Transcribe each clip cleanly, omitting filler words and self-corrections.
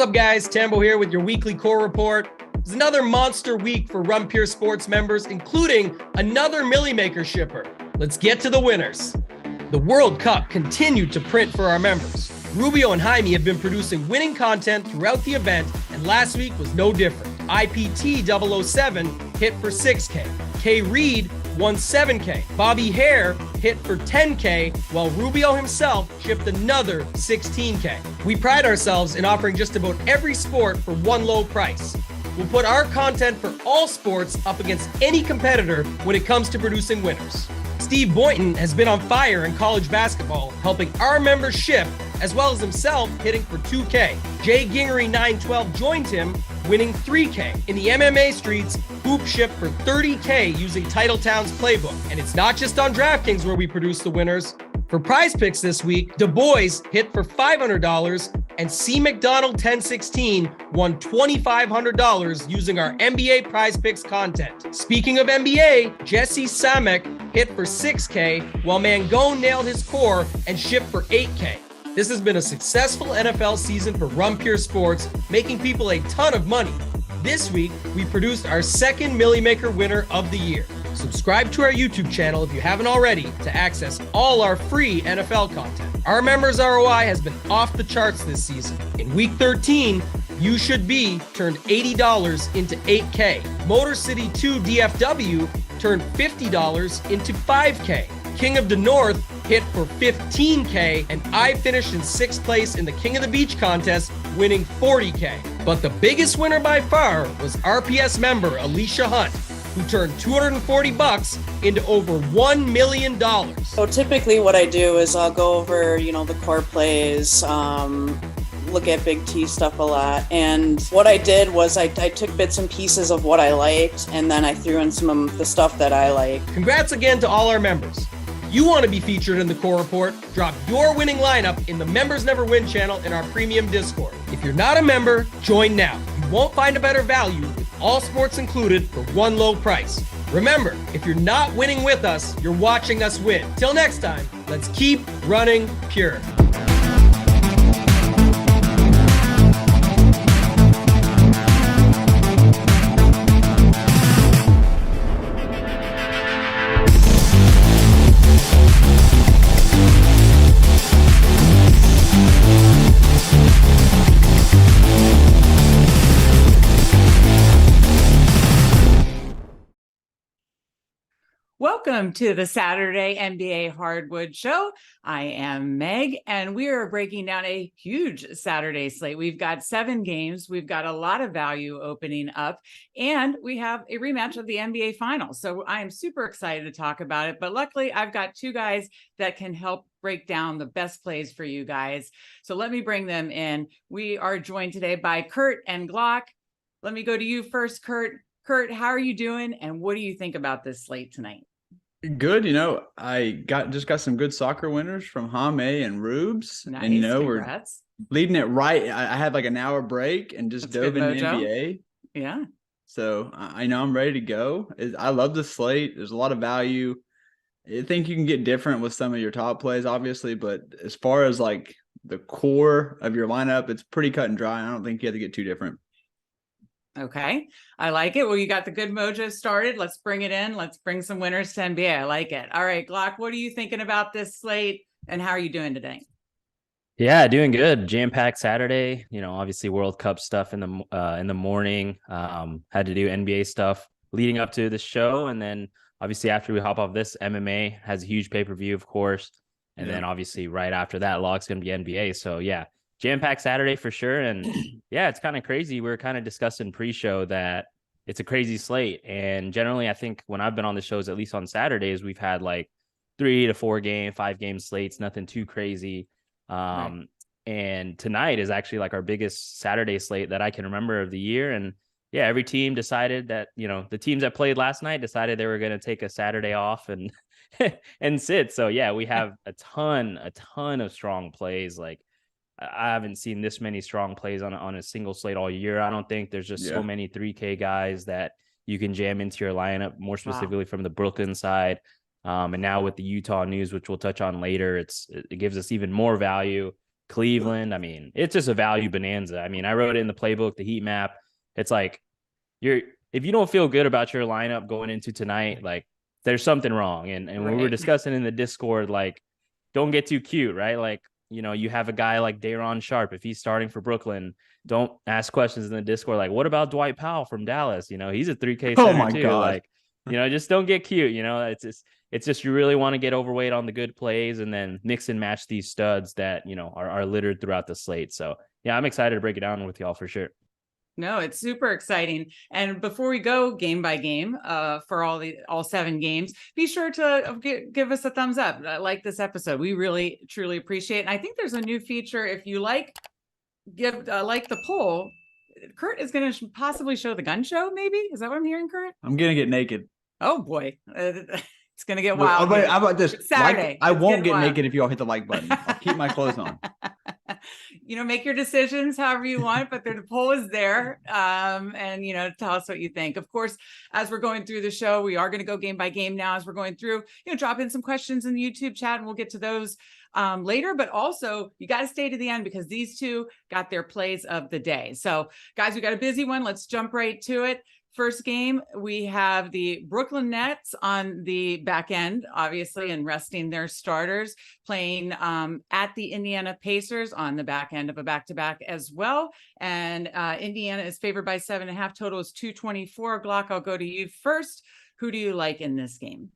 up, guys? Tambo here with your weekly core report. It's another monster week for Run Pure Sports members, including another Millie Maker shipper. Let's get to the winners. The World Cup continued to print for our members. Rubio and Jaime have been producing winning content throughout the event, and last week was no different. IPT 007 hit for 6K. K. Reed won 7K. Bobby Hare hit for 10K, while Rubio himself shipped another 16K. We pride ourselves in offering just about every sport for one low price. We'll put our content for all sports up against any competitor when it comes to producing winners. Steve Boynton has been on fire in college basketball, helping our members ship, as well as himself hitting for 2K. Jay Gingery 912 joined him, winning 3K. In the MMA streets, Hoop shipped for 30K using Titletown's playbook. And it's not just on DraftKings where we produce the winners. For Prize Picks this week, Du Bois hit for $500, and C. McDonald 1016 won $2,500 using our NBA Prize Picks content. Speaking of NBA, Jesse Samek hit for 6K, while Mangone nailed his core and shipped for 8K. This has been a successful NFL season for Run Pure Sports, making people a ton of money. This week, we produced our second Millie Maker winner of the year. Subscribe to our YouTube channel if you haven't already to access all our free NFL content. Our members' ROI has been off the charts this season. In week 13, You Should Be turned $80 into 8K. Motor City 2 DFW turned $50 into 5K. King of the North hit for 15K, and I finished in 6th place in the King of the Beach contest, winning 40K. But the biggest winner by far was RPS member Alicia Hunt, who turned $240 into over $1 million. So typically what I do is I'll go over, the core plays, look at Big T stuff a lot. And what I did was I took bits and pieces of what I liked, and then I threw in some of the stuff that I like. Congrats again to all our members. You want to be featured in the core report? Drop your winning lineup in the Members Never Win channel in our premium Discord. If you're not a member, join now. You won't find a better value with all sports included for one low price. Remember, if you're not winning with us, you're watching us win. Till next time, let's keep running pure. Welcome to the Saturday NBA Hardwood Show. I am Meg, and we are breaking down a huge Saturday slate. We've got 7 games. We've got a lot of value opening up, and we have a rematch of the NBA Finals. So I'm super excited to talk about it. But luckily, I've got 2 guys that can help break down the best plays for you guys. So let me bring them in. We are joined today by Kurt and Glock. Let me go to you first, Kurt. Kurt, how are you doing, and what do you think about this slate tonight? Good. I just got some good soccer winners from Jaime and Rubes. Nice. And, Congrats. we're leading it right. I had like an hour break and just dove into NBA. Yeah. So I know I'm ready to go. I love the slate. There's a lot of value. I think you can get different with some of your top plays, obviously. But as far as like the core of your lineup, it's pretty cut and dry. I don't think you have to get too different. Okay. I like it. Well, you got the good mojo started. Let's bring it in. Let's bring some winners to NBA. I like it. All right, Glock, what are you thinking about this slate, and how are you doing today? Yeah, doing good. Jam-packed Saturday. Obviously World Cup stuff in the morning. Had to do NBA stuff leading up to the show, and then obviously after we hop off this, MMA has a huge pay-per-view, of course, and then obviously right after that, log's going to be NBA. So yeah, jam-packed Saturday for sure. And yeah, it's kind of crazy. We were kind of discussing pre-show that it's a crazy slate. And generally, I think when I've been on the shows, at least on Saturdays, we've had like 3 to 4 game, 5 game slates, nothing too crazy. Right. And tonight is actually like our biggest Saturday slate that I can remember of the year. And yeah, every team decided that, the teams that played last night decided they were going to take a Saturday off and and sit. So yeah, we have a ton of strong plays. Like, I haven't seen this many strong plays on a single slate all year. I don't think there's just so many 3K guys that you can jam into your lineup, more specifically from the Brooklyn side. And now with the Utah news, which we'll touch on later, it gives us even more value. Cleveland. I mean, it's just a value bonanza. I mean, I wrote it in the playbook, the heat map. It's like if you don't feel good about your lineup going into tonight, like there's something wrong. And we were discussing in the Discord, like, don't get too cute, right? Like, you have a guy like Day'Ron Sharpe. If he's starting for Brooklyn, don't ask questions in the Discord. Like, what about Dwight Powell from Dallas? He's a 3K center my too. God. Like, just don't get cute. It's just you really want to get overweight on the good plays and then mix and match these studs that, are littered throughout the slate. So yeah, I'm excited to break it down with y'all for sure. No, it's super exciting. And before we go game by game for all 7 games, be sure to give us a thumbs up. Like this episode. We really, truly appreciate it. And I think there's a new feature. If you like the poll, Kurt is going to possibly show the gun show. Maybe, is that what I'm hearing, Kurt? I'm going to get naked. Oh boy. It's going to get wild. How about this? It's Saturday. I won't get naked if you all hit the like button. I'll keep my clothes on. Make your decisions however you want, but the poll is there. And, tell us what you think. Of course, as we're going through the show, we are going to go game by game now as we're going through, drop in some questions in the YouTube chat and we'll get to those later. But also, you got to stay to the end because these two got their plays of the day. So, guys, we got a busy one. Let's jump right to it. First game, we have the Brooklyn Nets on the back end, obviously, and resting their starters, playing at the Indiana Pacers on the back end of a back-to-back as well. And Indiana is favored by 7.5. Total is 224. Glock, I'll go to you first. Who do you like in this game?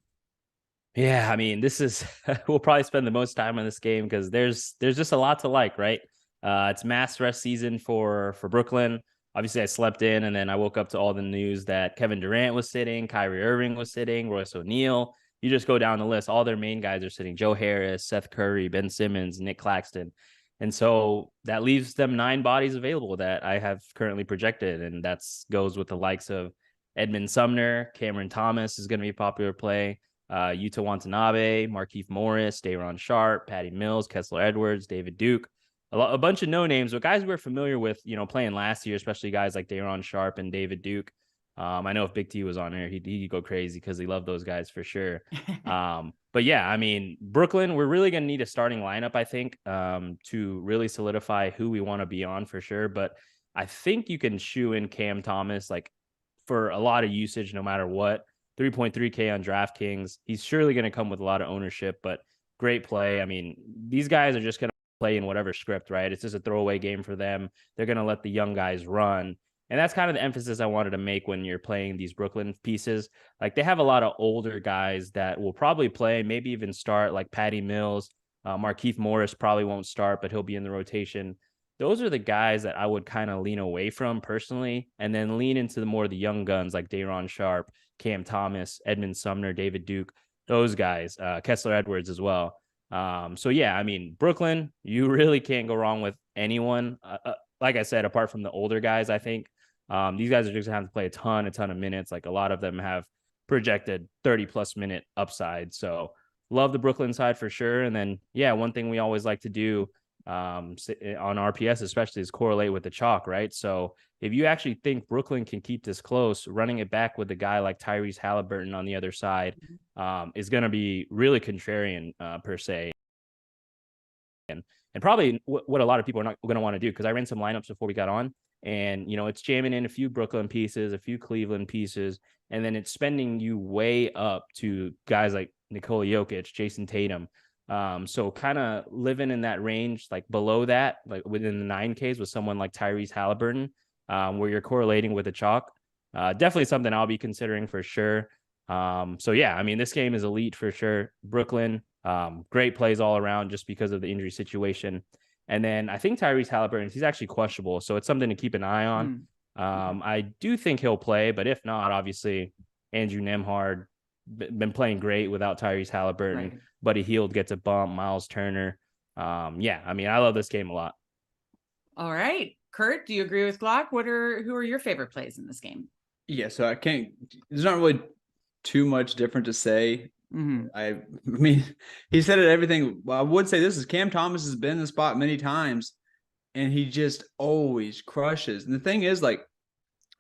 Yeah, I mean, this is we'll probably spend the most time on this game because there's just a lot to like, right? It's mass rest season for Brooklyn. Obviously, I slept in and then I woke up to all the news that Kevin Durant was sitting, Kyrie Irving was sitting, Royce O'Neal. You just go down the list. All their main guys are sitting. Joe Harris, Seth Curry, Ben Simmons, Nick Claxton. And so that leaves them 9 bodies available that I have currently projected. And that goes with the likes of Edmund Sumner, Cameron Thomas is going to be a popular play, Yuta Watanabe, Markieff Morris, Day'Ron Sharpe, Patty Mills, Kessler Edwards, David Duke. A bunch of no names, but guys we're familiar with, playing last year, especially guys like Day'Ron Sharpe and David Duke. I know if Big T was on there, he'd go crazy because he loved those guys for sure. But yeah, I mean, Brooklyn, we're really going to need a starting lineup, I think, to really solidify who we want to be on for sure. But I think you can shoe in Cam Thomas, like for a lot of usage, no matter what. 3.3K on DraftKings. He's surely going to come with a lot of ownership, but great play. I mean, these guys are just going to play in whatever script, right? It's just a throwaway game for them. They're going to let the young guys run. And that's kind of the emphasis I wanted to make when you're playing these Brooklyn pieces. Like, they have a lot of older guys that will probably play, maybe even start, like Patty Mills. Markieff Morris probably won't start, but he'll be in the rotation. Those are the guys that I would kind of lean away from personally, and then lean into the young guns like Day'Ron Sharpe, Cam Thomas, Edmund Sumner, David Duke, those guys, Kessler Edwards as well. So yeah, I mean, Brooklyn, you really can't go wrong with anyone. Like I said, apart from the older guys, I think these guys are just gonna have to play a ton of minutes. Like, a lot of them have projected 30+ minute upside. So love the Brooklyn side for sure. And then, yeah, one thing we always like to do on RPS especially is correlate with the chalk, right? So if you actually think Brooklyn can keep this close, running it back with a guy like Tyrese Halliburton on the other side is going to be really contrarian per se. And probably what a lot of people are not going to want to do, because I ran some lineups before we got on, and it's jamming in a few Brooklyn pieces, a few Cleveland pieces, and then it's spending you way up to guys like Nikola Jokic, Jason Tatum. So kind of living in that range, like below that, like within the 9Ks with someone like Tyrese Halliburton, where you're correlating with the chalk. Definitely something I'll be considering for sure. So yeah, I mean, this game is elite for sure. Brooklyn, great plays all around just because of the injury situation. And then I think Tyrese Halliburton, he's actually questionable, so it's something to keep an eye on. I do think he'll play, but if not, obviously Andrew Nembhard been playing great without Tyrese Halliburton. Right. Buddy Hield gets a bump, Miles Turner. Yeah, I mean, I love this game a lot. All right. Kurt, do you agree with Glock? Who are your favorite plays in this game? Yeah, so there's not really too much different to say. I mean, he said it, everything. Well, I would say this is Cam Thomas has been in the spot many times, and he just always crushes. And the thing is, like,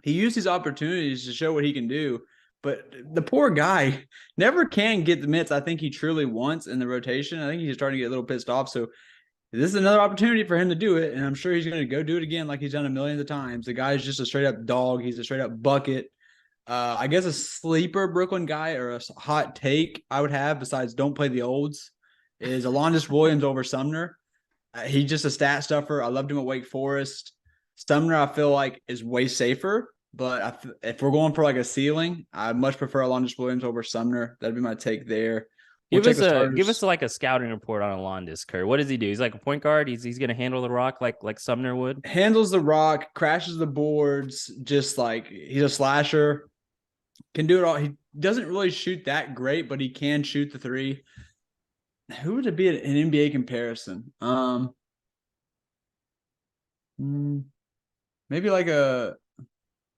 he used these opportunities to show what he can do, but the poor guy never can get the minutes I think he truly wants in the rotation. I think he's starting to get a little pissed off. So This is another opportunity for him to do it, and I'm sure he's going to go do it again like he's done a million of times. The guy's just a straight up dog. He's a straight up bucket. I guess a sleeper Brooklyn guy or a hot take I would have besides don't play the olds is Alondes Williams over Sumner. He's just a stat stuffer. I loved him at Wake Forest. Sumner, I feel like, is way safer, but if we're going for like a ceiling, I much prefer Alondes Williams over Sumner. That'd be my take there. Give us like a scouting report on Alondes, Kurt. What does he do? He's like a point guard. He's going to handle the rock like Sumner would. Handles the rock, crashes the boards, just like he's a slasher. Can do it all. He doesn't really shoot that great, but he can shoot the three. Who would it be an NBA comparison? Maybe probably.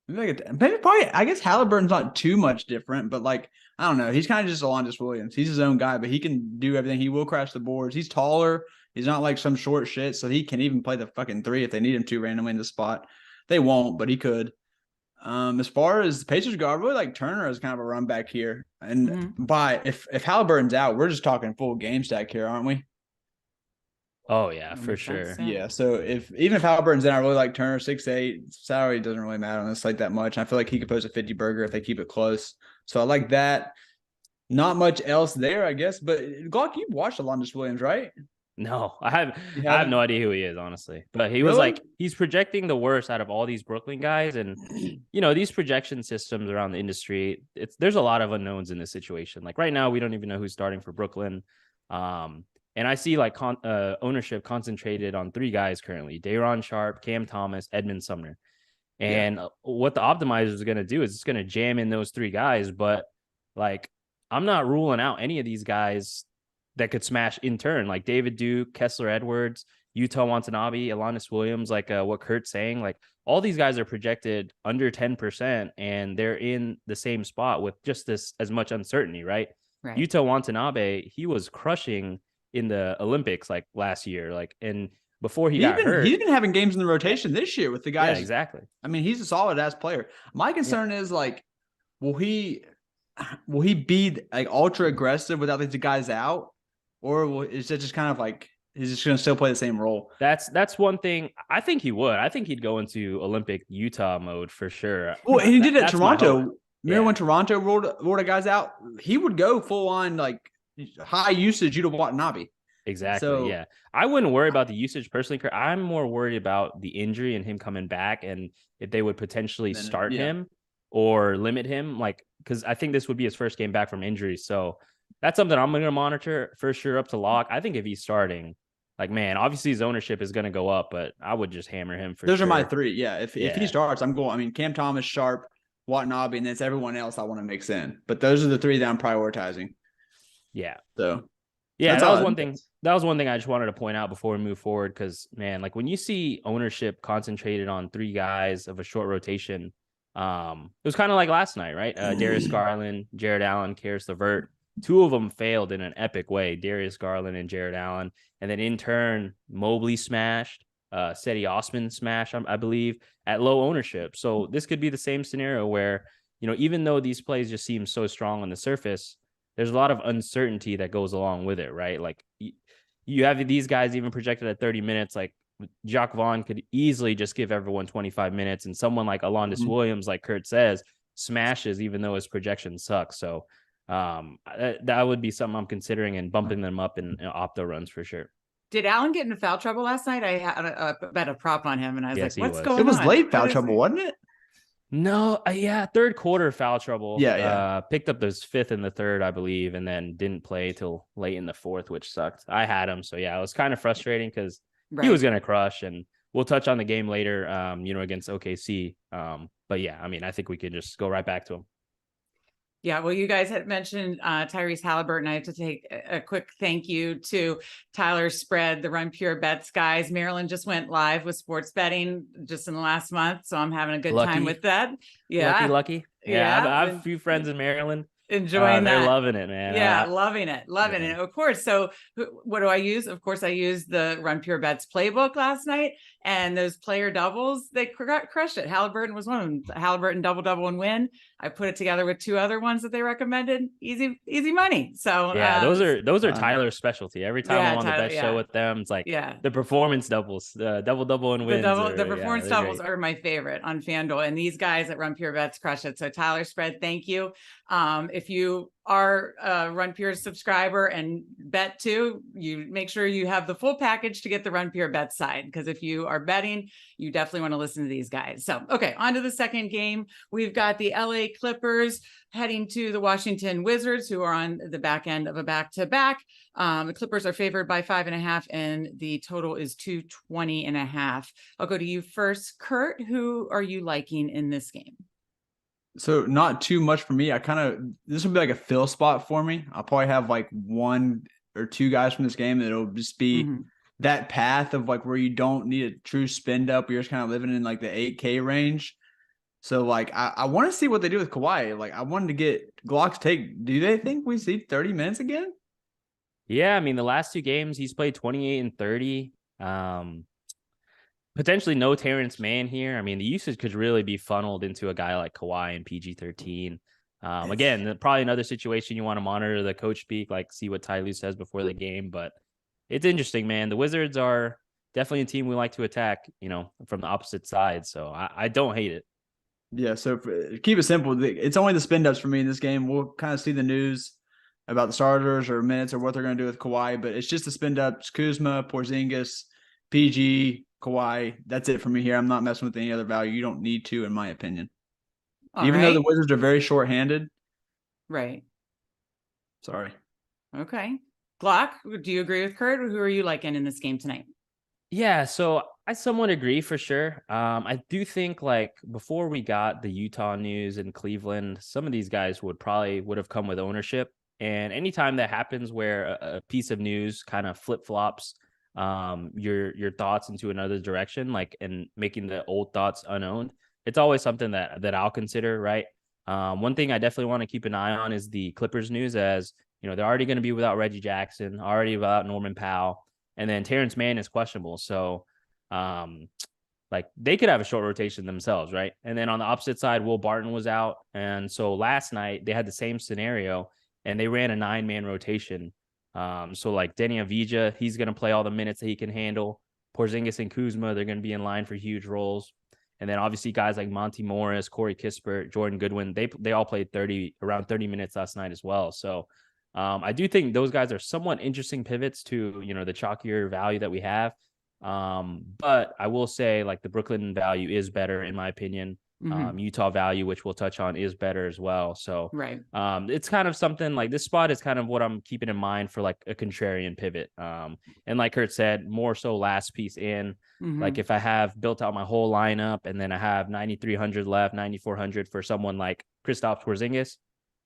I guess Halliburton's not too much different, but like I don't know. He's kind of just Alondes Williams. He's his own guy, but he can do everything. He will crash the boards. He's taller. He's not like some short shit, so he can even play the fucking three if they need him to randomly in the spot. They won't, but he could. As far as the Pacers go, I really like Turner as kind of a run back here. And if Halliburton's out, we're just talking full game stack here, aren't we? Oh yeah, for sure. Yeah. So even if Halliburton's in, I really like Turner. 6'8", salary doesn't really matter on this like that much. I feel like he could post a 50 burger if they keep it close. So I like that. Not much else there, I guess. But Glock, you've watched Alondes Williams, right? No, I have no idea who he is, honestly. But he was like, he's projecting the worst out of all these Brooklyn guys. And, these projection systems around the industry, there's a lot of unknowns in this situation. Like right now, we don't even know who's starting for Brooklyn. And I see like ownership concentrated on three guys currently: Day'Ron Sharpe, Cam Thomas, Edmund Sumner. And what the optimizer is going to do is it's going to jam in those three guys. But like, I'm not ruling out any of these guys that could smash in turn, like David Duke, Kessler Edwards, Yuta Watanabe, Alondes Williams, like what Kurt's saying. Like all these guys are projected under 10%, and they're in the same spot with just this as much uncertainty, right? Yuta Watanabe, he was crushing in the Olympics like last year, like, and before he got hurt. He's been having games in the rotation this year with the guys. Yeah, exactly. I mean, he's a solid ass player. My concern is like, will he be like ultra aggressive without these guys out? Or is it just kind of like he's just going to still play the same role? That's one thing. I think he would. I think he'd go into Olympic Utah mode for sure. Well, he did it at Toronto. Remember when Toronto rolled the guys out? He would go full on like high usage Yuta Watanabe. Exactly. So, yeah. I wouldn't worry about the usage personally. I'm more worried about the injury and him coming back, and if they would potentially start him or limit him, like, because I think this would be his first game back from injury. So that's something I'm going to monitor for sure up to lock. I think if he's starting, like, man, obviously his ownership is going to go up, but I would just hammer him for Those are my three. Yeah. If he starts, I'm going. I mean, Cam Thomas, Sharpe, Watanabe, and then it's everyone else I want to mix in. But those are the three that I'm prioritizing. Yeah. So, yeah, that was one thing. That was one thing I just wanted to point out before we move forward. Because, man, like when you see ownership concentrated on three guys of a short rotation, it was kind of like last night, right? Darius Garland, Jared Allen, Karis LeVert. Two of them failed in an epic way, Darius Garland and Jared Allen. And then in turn, Mobley smashed, Cedi Osman smashed, I believe, at low ownership. So this could be the same scenario where, even though these plays just seem so strong on the surface, there's a lot of uncertainty that goes along with it, right? Like you have these guys even projected at 30 minutes, like Jacques Vaughn could easily just give everyone 25 minutes. And someone like Alondes Williams, like Kurt says, smashes even though his projection sucks. So that would be something I'm considering and bumping them up in opto runs for sure. Did Allen get into foul trouble last night? I had a bet a prop on him, and I was like, "What's going on?" It was late foul trouble, wasn't it? No, third quarter foul trouble. Yeah. Picked up those fifth in the third, I believe, and then didn't play till late in the fourth, which sucked. I had him, so yeah, it was kind of frustrating because he was gonna crush, and we'll touch on the game later, against OKC. But yeah, I mean, I think we could just go right back to him. Yeah, well, you guys had mentioned Tyrese Halliburton. I have to take a quick thank you to Tyler Spread, the Run Pure Bets guys. Maryland just went live with sports betting just in the last month, so I'm having a good time with that. Yeah, lucky. Yeah, I have a few friends in Maryland. Enjoying that. They're loving it, man. Yeah, loving it. Of course. So what do I use? Of course, I used the Run Pure Bets playbook last night. And those player doubles, they crushed it. Halliburton was one of them. Halliburton double and win. I put it together with 2 other ones that they recommended. Easy money. So Yeah, those are Tyler's specialty. Every time I'm on the Tyler, best show with them, it's like yeah, the performance doubles, double and wins. The performance doubles are my favorite on FanDuel, and these guys at Run Pure Bets crush it. So Tyler Spread, thank you. If you are a Run Pure subscriber and bet too, you make sure you have the full package to get the Run Pure Bet side, because if you are betting, you definitely want to listen to these guys. So, okay, on to the second game. We've got the LA Clippers heading to the Washington Wizards, who are on the back end of a back-to-back. The Clippers are favored by 5.5, and the total is 220.5. I'll go to you first, Kurt. Who are you liking in this game? So not too much for me. This will be like a fill spot for me. I'll probably have like 1 or 2 guys from this game that it'll just be that path of like where you don't need a true spend up. You're just kind of living in like the 8K range. So like I want to see what they do with Kawhi. Like I wanted to get Glock's take. Do they think we see 30 minutes again? Yeah, I mean the last 2 games he's played 28 and 30. Potentially no Terrence Mann here. I mean, the usage could really be funneled into a guy like Kawhi and PG-13. Again, probably another situation you want to monitor the coach speak, like see what Ty Lue says before the game. But it's interesting, man. The Wizards are definitely a team we like to attack, from the opposite side. So I don't hate it. Yeah, so keep it simple. It's only the spend ups for me in this game. We'll kind of see the news about the starters or minutes or what they're going to do with Kawhi, but it's just the spend ups: Kuzma, Porzingis, PG, Kawhi. That's it for me here. I'm not messing with any other value. You don't need to, in my opinion. Even though the Wizards are very short-handed. Right. Sorry. Okay. Glock, do you agree with Kurt? Who are you liking in this game tonight? Yeah, so I somewhat agree for sure. I do think like before we got the Utah news in Cleveland, some of these guys would have come with ownership. And anytime that happens where a piece of news kind of flip-flops your thoughts into another direction, like, and making the old thoughts unowned, it's always something that I'll consider, right? One thing I definitely want to keep an eye on is the Clippers news, as they're already going to be without Reggie Jackson, already without Norman Powell, and then Terrence Mann is questionable. So like they could have a short rotation themselves, right? And then on the opposite side, Will Barton was out, and so last night they had the same scenario and they ran a 9-man rotation. So like Denny Avdija, he's going to play all the minutes that he can handle. Porzingis and Kuzma, they're going to be in line for huge roles. And then obviously guys like Monty Morris, Corey Kispert, Jordan Goodwin, they all played around 30 minutes last night as well. So I do think those guys are somewhat interesting pivots to, the chalkier value that we have. But I will say like the Brooklyn value is better in my opinion. Utah value, which we'll touch on, is better as well. So right. It's kind of something like this spot is kind of what I'm keeping in mind for like a contrarian pivot. And like Kurt said, more so last piece in, like if I have built out my whole lineup and then I have 9,300 left, 9,400 for someone like Kristaps Porzingis,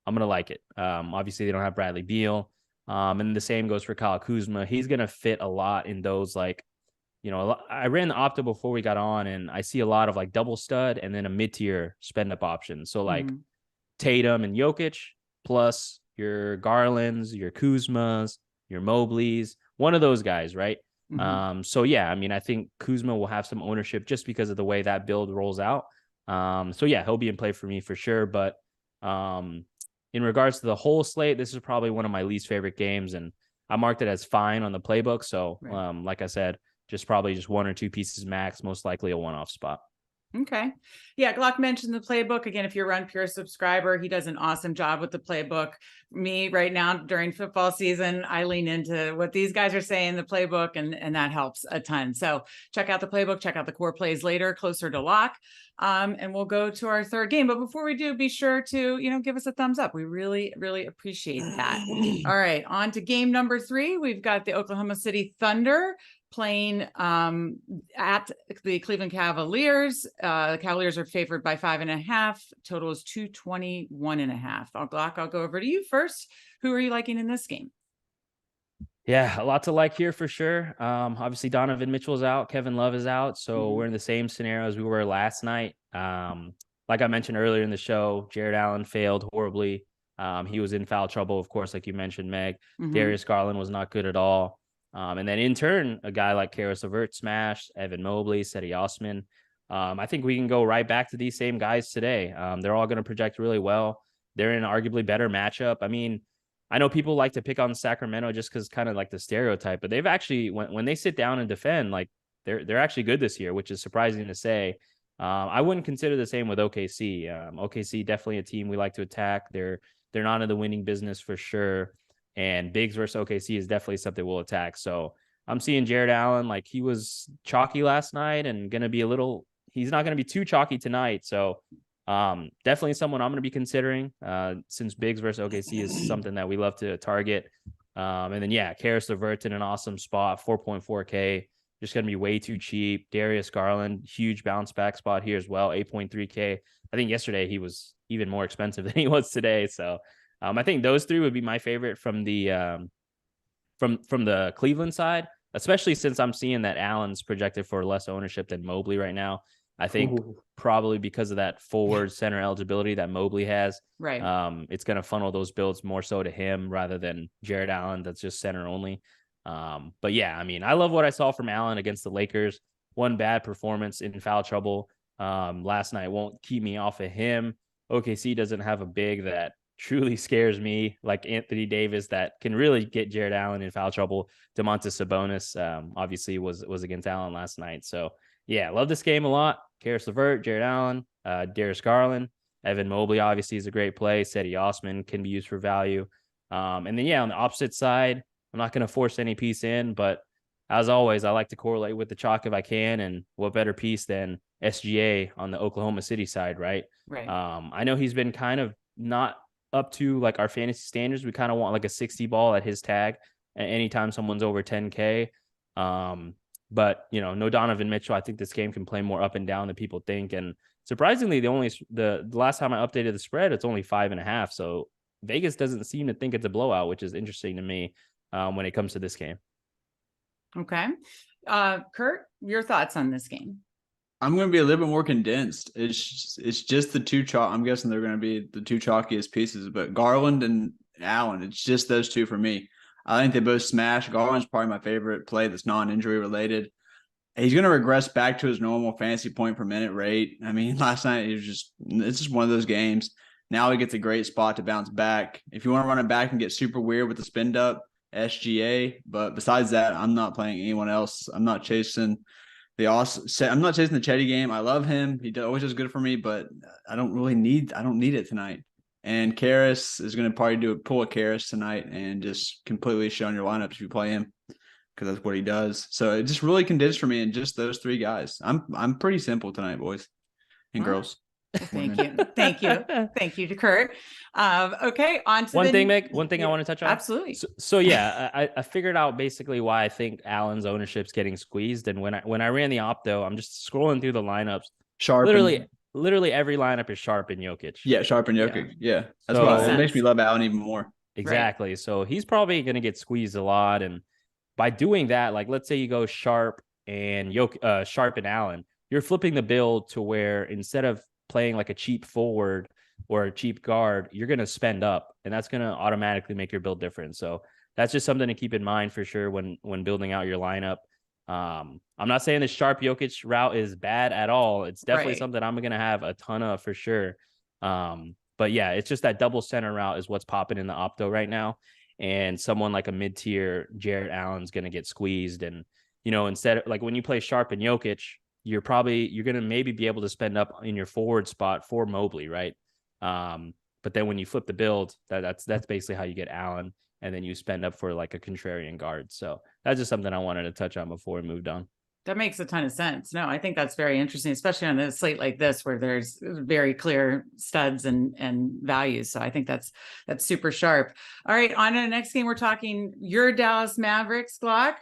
I'm going to like it. Obviously they don't have Bradley Beal. And the same goes for Kyle Kuzma. He's going to fit a lot in those, like, I ran the Opta before we got on and I see a lot of like double stud and then a mid-tier spend up option. So like Tatum and Jokic plus your Garlands, your Kuzmas, your Mobleys, one of those guys, right? So yeah, I mean, I think Kuzma will have some ownership just because of the way that build rolls out. So yeah, he'll be in play for me for sure. But in regards to the whole slate, this is probably one of my least favorite games, and I marked it as fine on the playbook. So like I said, probably just 1 or 2 pieces max, most likely a one-off spot. Okay. Yeah, Glock mentioned the playbook. Again, if you're a Run Pure subscriber, he does an awesome job with the playbook. Me right now during football season, I lean into what these guys are saying, the playbook, and that helps a ton. So check out the playbook, check out the core plays later, closer to lock. And we'll go to our third game. But before we do, be sure to, give us a thumbs up. We really, really appreciate that. All right, on to game number 3. We've got the Oklahoma City Thunder playing at the Cleveland Cavaliers. The Cavaliers are favored by 5.5. Total is 221.5. Glock, I'll go over to you first. Who are you liking in this game? Yeah, a lot to like here for sure. Obviously Donovan Mitchell's out, Kevin Love is out, so we're in the same scenario as we were last night. Like I mentioned earlier in the show, Jared Allen failed horribly. He was in foul trouble, of course, like you mentioned, Meg. Darius Garland was not good at all. And then in turn, a guy like Karis LeVert smashed, Evan Mobley, Cedi Osman. I think we can go right back to these same guys today. They're all going to project really well. They're in an arguably better matchup. I mean, I know people like to pick on Sacramento just because kind of like the stereotype, but they've actually, when they sit down and defend, like they're actually good this year, which is surprising to say. I wouldn't consider the same with OKC. OKC definitely a team we like to attack. They're not in the winning business for sure. And bigs versus OKC is definitely something we'll attack. So I'm seeing Jared Allen, like he was chalky last night and going to be he's not going to be too chalky tonight. So definitely someone I'm going to be considering since bigs versus OKC is something that we love to target. And then, Karis LeVert in an awesome spot, 4.4K, just going to be way too cheap. Darius Garland, huge bounce back spot here as well, 8.3K. I think yesterday he was even more expensive than he was today. So I think those three would be my favorite from the from the Cleveland side, especially since I'm seeing that Allen's projected for less ownership than Mobley right now. I think probably because of that forward center eligibility that Mobley has, Right. It's going to funnel those builds more so to him rather than Jared Allen. That's just center only. But yeah, I mean, I love what I saw from Allen against the Lakers. One bad performance in foul trouble last night won't keep me off of him. OKC doesn't have a big that truly scares me like Anthony Davis that can really get Jared Allen in foul trouble. Domantas Sabonis obviously was against Allen last night. So yeah, love this game a lot. Karis LeVert, Jared Allen, Darius Garland, Evan Mobley obviously is a great play. Cedi Osman can be used for value. And then on the opposite side, I'm not going to force any piece in, but as always, I like to correlate with the chalk if I can. And what better piece than SGA on the Oklahoma City side, right? Right. I know he's been kind of not up to like our fantasy standards. We kind of want like a 60 ball at his tag anytime someone's over 10K. But no Donovan Mitchell. I think this game can play more up and down than people think. And surprisingly, the last time I updated the spread, it's only 5.5. So Vegas doesn't seem to think it's a blowout, which is interesting to me when it comes to this game. Okay. Kurt, your thoughts on this game? I'm going to be a little bit more condensed. It's just the two chalk. I'm guessing they're going to be the two chalkiest pieces, but Garland and Allen, it's just those two for me. I think they both smash. Garland's probably my favorite play that's non-injury related. He's going to regress back to his normal fantasy point per minute rate. I mean, last night it's just one of those games. Now he gets a great spot to bounce back. If you want to run it back and get super weird with the spin up, SGA. But besides that, I'm not playing anyone else. I'm not chasing the Chetty game. I love him. He always does good for me, but I don't need it tonight. And Karis is going to probably pull a Karis tonight and just completely show on your lineups if you play him because that's what he does. So it just really condensed for me in just those three guys. I'm pretty simple tonight, boys and girls. Thank you to Kurt. Okay, on to one thing I want to touch on. Absolutely. So I figured out basically why I think Allen's ownership's getting squeezed. And when I ran the opto, I'm just scrolling through the lineups. Sharp. Literally every lineup is Sharp and Jokic. Yeah, Sharp and Jokic. Yeah. That's why it makes me love Allen even more. Exactly. Right. So he's probably going to get squeezed a lot. And by doing that, like let's say you go Sharp and Sharp and Allen, you're flipping the build to where instead of playing like a cheap forward or a cheap guard, you're going to spend up, and that's going to automatically make your build different. So that's just something to keep in mind for sure when building out your lineup. I'm not saying the Sharp Jokic route is bad at all. It's definitely something I'm going to have a ton of for sure. But yeah, it's just that double center route is what's popping in the opto right now. And someone like a mid-tier Jared Allen's going to get squeezed. And, instead of like when you play Sharp and Jokic, you're going to maybe be able to spend up in your forward spot for Mobley. Right. But then when you flip the build, that's basically how you get Allen. And then you spend up for like a contrarian guard. So that's just something I wanted to touch on before we moved on. That makes a ton of sense. No, I think that's very interesting, especially on a slate like this where there's very clear studs and values. So I think that's super sharp. All right, on to the next game. We're talking your Dallas Mavericks, Glock,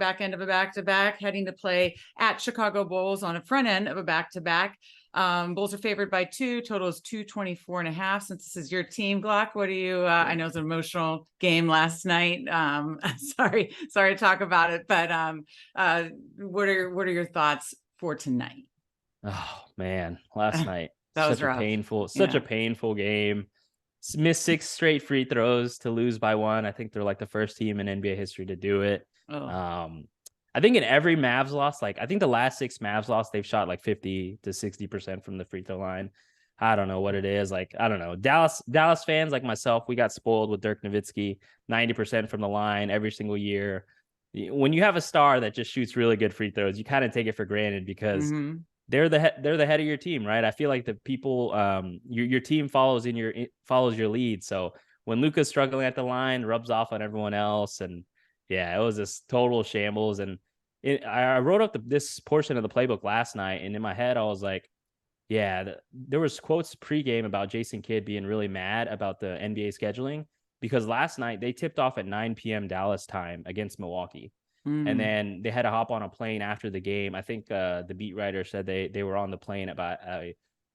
back end of a back-to-back, heading to play at Chicago Bulls on a front end of a back-to-back. Bulls are favored by 2, total is 224.5. Since this is your team, Glock, what do you, I know it's an emotional game last night. Sorry to talk about it, but, what are your thoughts for tonight? Oh man, last night, that was rough. A painful game. Missed 6 straight free throws to lose by 1. I think they're like the first team in NBA history to do it. Oh. I think in every Mavs loss, like I think the last 6 Mavs loss, they've shot like 50 to 60% from the free throw line. I don't know what it is. Like, I don't know. Dallas fans like myself, we got spoiled with Dirk Nowitzki, 90% from the line every single year. When you have a star that just shoots really good free throws, you kind of take it for granted because they're the head of your team, right? I feel like the people, your team follows your lead. So when Luka's struggling at the line, rubs off on everyone else, and yeah, it was this total shambles. And I wrote up this portion of the playbook last night, and in my head, I was like, yeah, there was quotes pregame about Jason Kidd being really mad about the NBA scheduling because last night they tipped off at 9 p.m. Dallas time against Milwaukee. And then they had to hop on a plane after the game. I think the beat writer said they were on the plane at about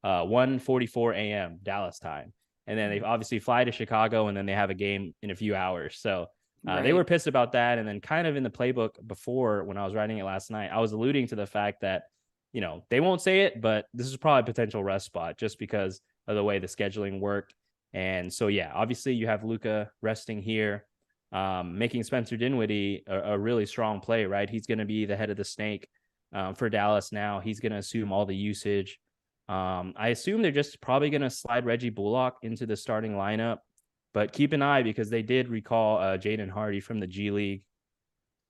1:44 a.m. Dallas time. And then they obviously fly to Chicago, and then they have a game in a few hours. So they were pissed about that. And then kind of in the playbook before, when I was writing it last night, I was alluding to the fact that, you know, they won't say it, but this is probably a potential rest spot just because of the way the scheduling worked. And so, yeah, obviously you have Luka resting here, making Spencer Dinwiddie a really strong play, right? He's going to be the head of the snake for Dallas now. He's going to assume all the usage. I assume they're just probably going to slide Reggie Bullock into the starting lineup, but keep an eye because they did recall Jaden Hardy from the G League.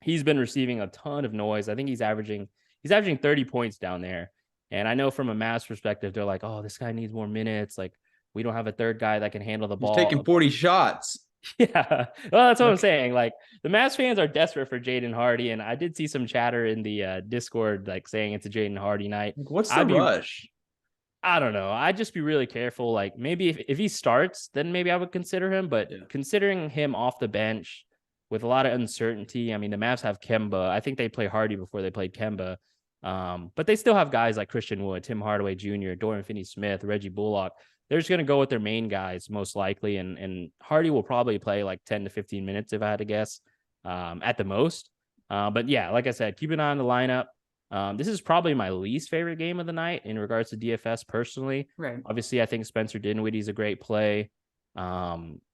He's been receiving a ton of noise. I think he's averaging 30 points down there. And I know from a Mavs perspective, they're like, oh, this guy needs more minutes. Like, we don't have a third guy that can handle the ball. He's taking 40 shots. Yeah. Well, that's what I'm saying. Like, the Mavs fans are desperate for Jaden Hardy. And I did see some chatter in the Discord, like saying it's a Jaden Hardy night. What's the rush? I don't know. I'd just be really careful. Like, maybe if he starts, then maybe I would consider him. But considering him off the bench with a lot of uncertainty, I mean, the Mavs have Kemba. I think they play Hardy before they played Kemba. But they still have guys like Christian Wood, Tim Hardaway Jr., Dorian Finney-Smith, Reggie Bullock. They're just going to go with their main guys most likely. And Hardy will probably play like 10 to 15 minutes, if I had to guess, at the most. But yeah, like I said, keep an eye on the lineup. This is probably my least favorite game of the night in regards to DFS personally. Right. Obviously, I think Spencer Dinwiddie is a great play.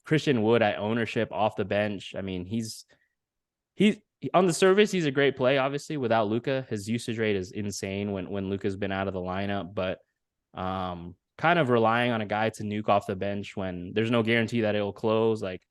Christian Wood at ownership off the bench. I mean, he's on the surface, he's a great play. Obviously, without Luka, his usage rate is insane when Luka's been out of the lineup. But kind of relying on a guy to nuke off the bench when there's no guarantee that it'll close. Like,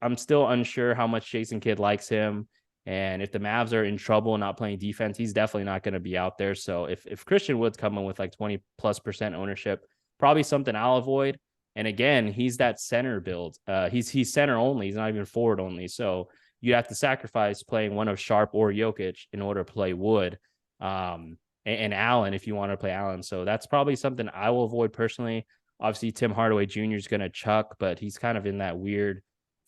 I'm still unsure how much Jason Kidd likes him. And if the Mavs are in trouble and not playing defense, he's definitely not going to be out there. So if Christian Wood's coming with like 20+% ownership, probably something I'll avoid. And again, he's that center build. He's center only. He's not even forward only. So you have to sacrifice playing one of Sharp or Jokic in order to play Wood and Allen if you want to play Allen. So that's probably something I will avoid personally. Obviously, Tim Hardaway Jr. is going to chuck, but he's kind of in that weird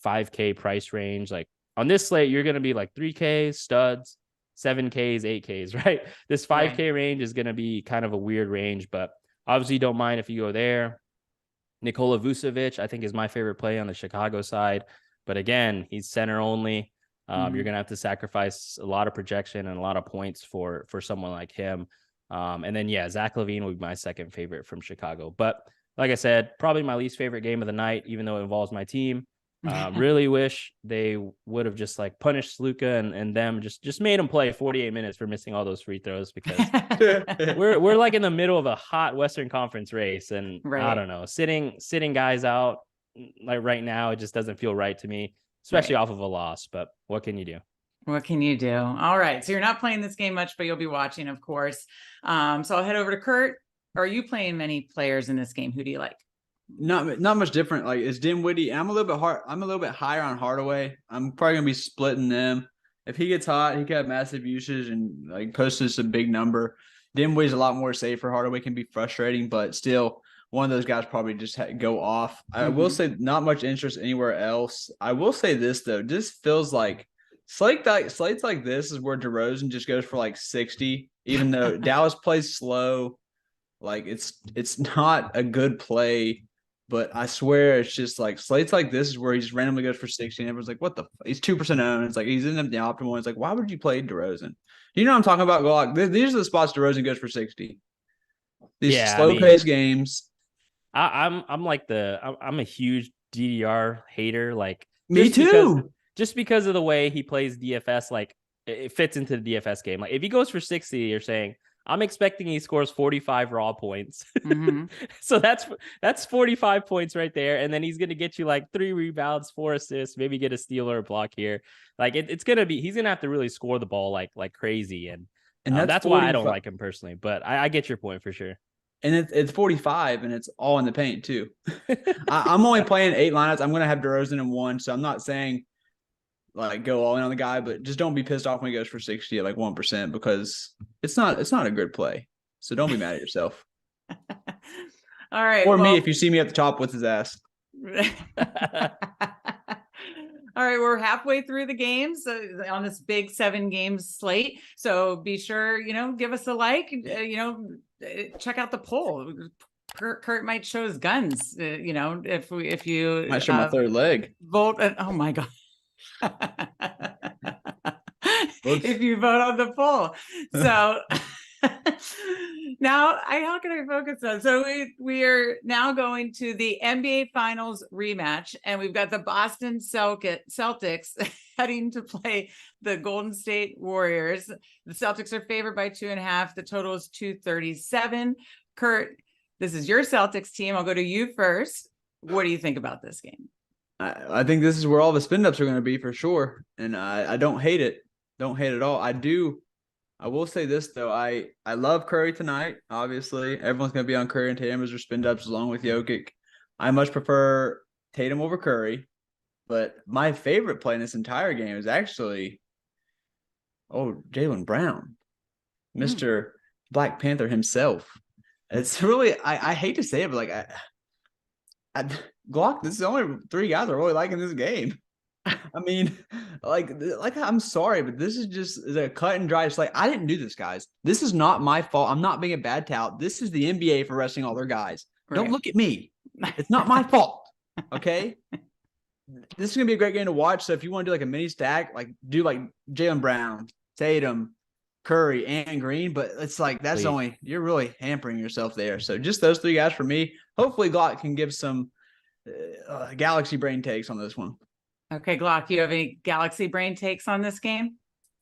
5K price range. Like on this slate, you're going to be like 3K studs, 7Ks, 8Ks, right? This 5K range is going to be kind of a weird range, but obviously don't mind if you go there. Nikola Vucevic, I think, is my favorite play on the Chicago side. But again, he's center only. You're going to have to sacrifice a lot of projection and a lot of points for someone like him. And then, yeah, Zach LaVine would be my second favorite from Chicago. But like I said, probably my least favorite game of the night, even though it involves my team. Really wish they would have just like punished Luka and them just made him play 48 minutes for missing all those free throws because we're like in the middle of a hot Western Conference race. And I don't know, sitting guys out like right now, it just doesn't feel right to me, especially off of a loss. But what can you do? What can you do? All right. So you're not playing this game much, but you'll be watching, of course. So I'll head over to Kurt. Are you playing many players in this game? Who do you like? Not much different. Like it's Dinwiddie. I'm a little bit higher on Hardaway. I'm probably gonna be splitting them. If he gets hot, he could have massive usage and like posted some big number. Dinwiddie's a lot more safer. Hardaway can be frustrating, but still one of those guys probably just go off. I will say not much interest anywhere else. I will say this though, this feels like slates like this is where DeRozan just goes for like 60, even though Dallas plays slow. Like it's not a good play. But I swear it's just like slates like this is where he just randomly goes for 60 and everyone's like, what the he's 2% owned. It's like he's in the optimal. It's like, why would you play DeRozan? You know what I'm talking about? Glock. These are the spots DeRozan goes for 60. These slow-paced games. I'm a huge DDR hater. Like me too. just because of the way he plays DFS, like it fits into the DFS game. Like if he goes for 60, you're saying I'm expecting he scores 45 raw points. Mm-hmm. So that's 45 points right there. And then he's going to get you like 3 rebounds, 4 assists, maybe get a steal or a block here. Like it's going to be, he's going to have to really score the ball like crazy. And that's why I don't like him personally, but I get your point for sure. And it's 45 and it's all in the paint too. I'm only playing 8 lineups. I'm going to have DeRozan in 1. So I'm not saying like go all in on the guy, but just don't be pissed off when he goes for 60 at like 1% because it's not a good play. So don't be mad at yourself. All right. Or me if you see me at the top with his ass. All right, we're halfway through the games on this big 7-game slate. So be sure, give us a like, check out the poll. Kurt might show his guns, if you might show my third leg. Vote. Oh my God. If you vote on the poll. So now how can I focus on? So we are now going to the NBA Finals rematch, and we've got the Boston Celtics heading to play the Golden State Warriors. The Celtics are favored by 2.5. The total is 237. Kurt, this is your Celtics team. I'll go to you first. What do you think about this game? I think this is where all the spin ups are going to be for sure. And I don't hate it. Don't hate it at all. I will say this though. I love Curry tonight. Obviously, everyone's going to be on Curry and Tatum as their spin ups along with Jokic. I much prefer Tatum over Curry, but my favorite play in this entire game is actually, Jaylen Brown, Mr. Black Panther himself. It's really I hate to say it, but like Glock, this is the only 3 guys I really like in this game. I mean, like I'm sorry, but this is just a cut and dry. It's like I didn't do this, guys. This is not my fault. I'm not being a bad tout. This is the NBA for resting all their guys. Right. Don't look at me. It's not my fault. Okay. This is gonna be a great game to watch. So if you want to do like a mini stack, like do like Jaylen Brown, Tatum, Curry, and Green, but it's like you're really hampering yourself there. So just those 3 guys for me. Hopefully Glock can give some galaxy brain takes on this one. Okay, Glock, you have any galaxy brain takes on this game?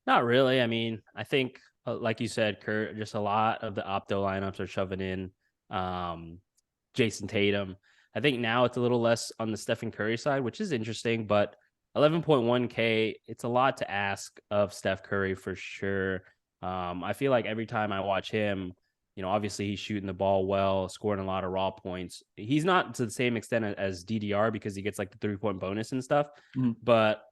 Not really. I mean, I think, like you said, Kurt, just a lot of the opto lineups are shoving in Jason Tatum. I think now it's a little less on the Stephen Curry side, which is interesting, but 11.1K, it's a lot to ask of Steph Curry for sure. I feel like every time I watch him, obviously he's shooting the ball well, scoring a lot of raw points. He's not to the same extent as DDR because he gets like the 3-point bonus and stuff, but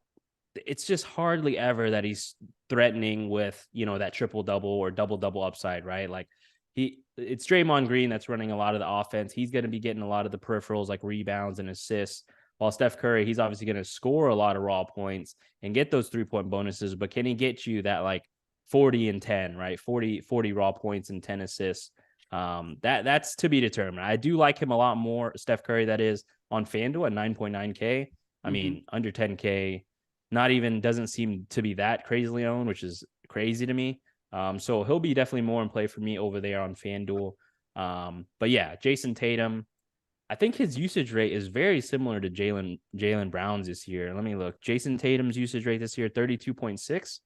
it's just hardly ever that he's threatening with, that triple double or double double upside, right? Like it's Draymond Green that's running a lot of the offense. He's going to be getting a lot of the peripherals like rebounds and assists, while Steph Curry, he's obviously going to score a lot of raw points and get those 3-point bonuses, but can he get you that like 40 and 10, right? 40 raw points and 10 assists. That's to be determined. I do like him a lot more, Steph Curry, that is, on FanDuel at 9.9K. I mean, under 10K, doesn't seem to be that crazily owned, which is crazy to me. So he'll be definitely more in play for me over there on FanDuel. But yeah, Jason Tatum, I think his usage rate is very similar to Jaylen Brown's this year. Let me look. Jason Tatum's usage rate this year, 32.6.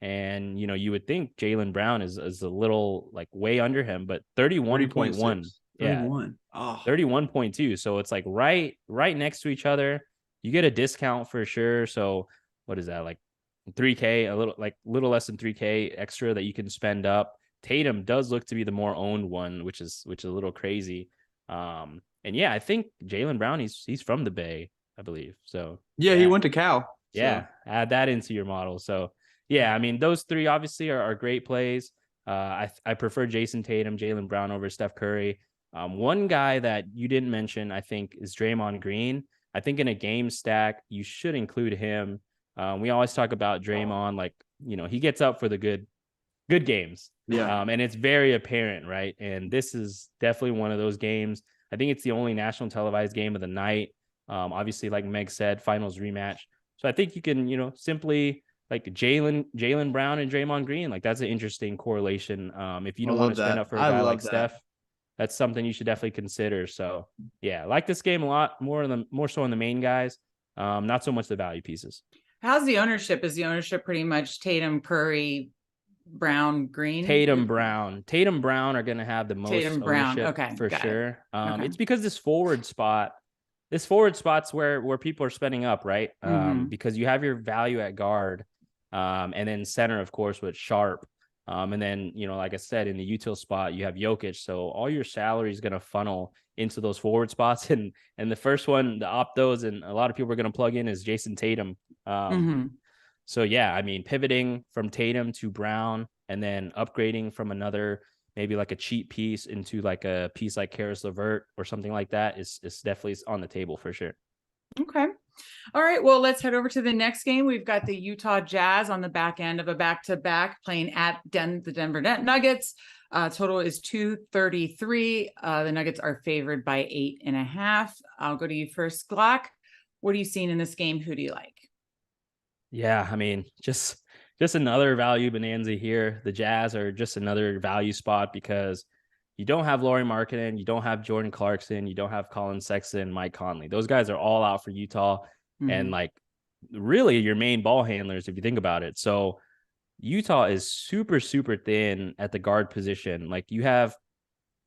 And, you would think Jaylen Brown is a little like way under him, but 31.1. Yeah. 31.2. So it's like right next to each other. You get a discount for sure. So what is that? Like 3K, a little less than 3K extra that you can spend up. Tatum does look to be the more owned one, which is a little crazy. And yeah, I think Jaylen Brown, he's from the Bay, I believe. So yeah, he went to Cal. Yeah. Add that into your model. So yeah, I mean, those 3 obviously are great plays. I prefer Jason Tatum, Jaylen Brown over Steph Curry. One guy that you didn't mention, I think, is Draymond Green. I think in a game stack, you should include him. We always talk about Draymond, like, he gets up for the good games. Yeah. And it's very apparent, right? And this is definitely one of those games. I think it's the only national televised game of the night. Obviously, like Meg said, finals rematch. So I think you can, simply like Jaylen Brown and Draymond Green, like that's an interesting correlation. If you don't want to spend up for a guy like Steph, that's something you should definitely consider. So yeah, I like this game a lot more so on the main guys, not so much the value pieces. How's the ownership? Is the ownership pretty much Tatum, Curry, Brown, Green? Tatum, Brown are going to have the most Tatum, Brown. ownership Okay, for got sure. Okay. It's because this forward spot's where people are spending up, right? Because you have your value at guard, and then center, of course, with Sharp. And then, like I said, in the util spot, you have Jokic. So all your salary is going to funnel into those forward spots. And the first one, the optos, and a lot of people are going to plug in is Jason Tatum. So yeah, I mean, pivoting from Tatum to Brown and then upgrading from another, maybe like a cheap piece into like a piece like Karis LeVert or something like that is definitely on the table for sure. Okay. All right. Well, let's head over to the next game. We've got the Utah Jazz on the back end of a back-to-back playing at the Denver Nuggets. Total is 233. The Nuggets are favored by 8.5. I'll go to you first, Glock. What are you seeing in this game? Who do you like? Yeah, I mean, just another value bonanza here. The Jazz are just another value spot because you don't have Lauri Markkanen, you don't have Jordan Clarkson, you don't have Colin Sexton, Mike Conley. Those guys are all out for Utah, and like really your main ball handlers if you think about it. So Utah is super, super thin at the guard position. Like you have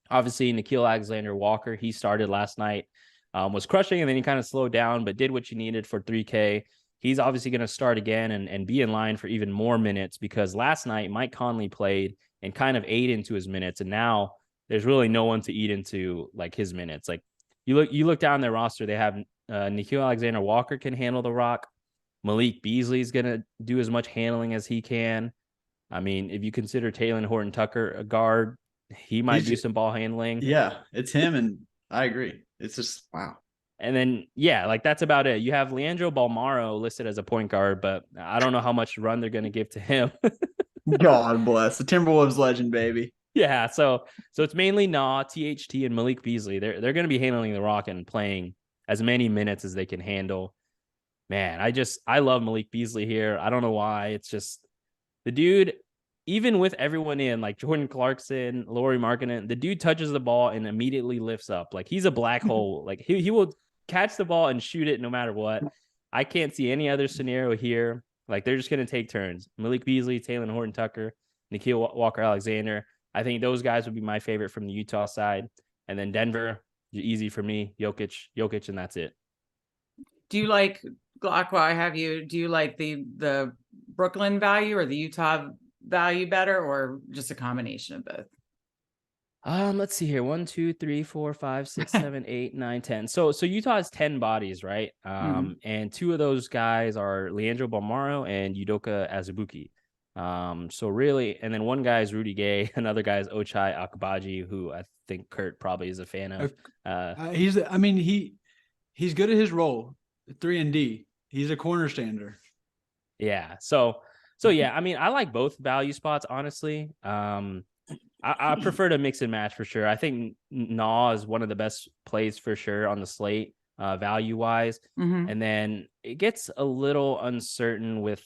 obviously Nickeil Alexander-Walker. He started last night, was crushing, and then he kind of slowed down, but did what you needed for 3K. He's obviously going to start again and be in line for even more minutes because last night Mike Conley played and kind of ate into his minutes. And now there's really no one to eat into like his minutes. Like you look down their roster, they have Nickeil Alexander-Walker can handle the rock. Malik Beasley is going to do as much handling as he can. I mean, if you consider Talen Horton-Tucker a guard, he might do some ball handling. Yeah, it's him, and I agree. It's just, wow. And then, yeah, like that's about it. You have Leandro Balmaro listed as a point guard, but I don't know how much run they're going to give to him. God bless. The Timberwolves legend, baby. Yeah, so it's mainly THT, and Malik Beasley. They're going to be handling the rock and playing as many minutes as they can handle. Man, I love Malik Beasley here. I don't know why. It's just the dude, even with everyone in, like Jordan Clarkson, Lauri Markkanen, the dude touches the ball and immediately lifts up. Like he's a black hole. Like he will catch the ball and shoot it no matter what. I can't see any other scenario here. Like they're just going to take turns. Malik Beasley, Talen Horton-Tucker, Nickeil Walker-Alexander. I think those guys would be my favorite from the Utah side. And then Denver, easy for me, Jokic, and that's it. Do you like, Glock, while I have you, do you like the Brooklyn value or the Utah value better, or just a combination of both? Let's see here. 1, 2, 3, 4, 5, 6, 7, 8, 9, 10. So Utah has 10 bodies, right? And 2 of those guys are Leandro Balmaro and Udoka Azubuike. So really, and then one guy is Rudy Gay, another guy is Ochai Akbaji, who I think Kurt probably is a fan of. He's good at his role, 3-and-D. He's a corner stander. Yeah. So yeah, I mean, I like both value spots, honestly. I prefer to mix and match for sure. I think Naw is one of the best plays for sure on the slate, value wise. And then it gets a little uncertain with,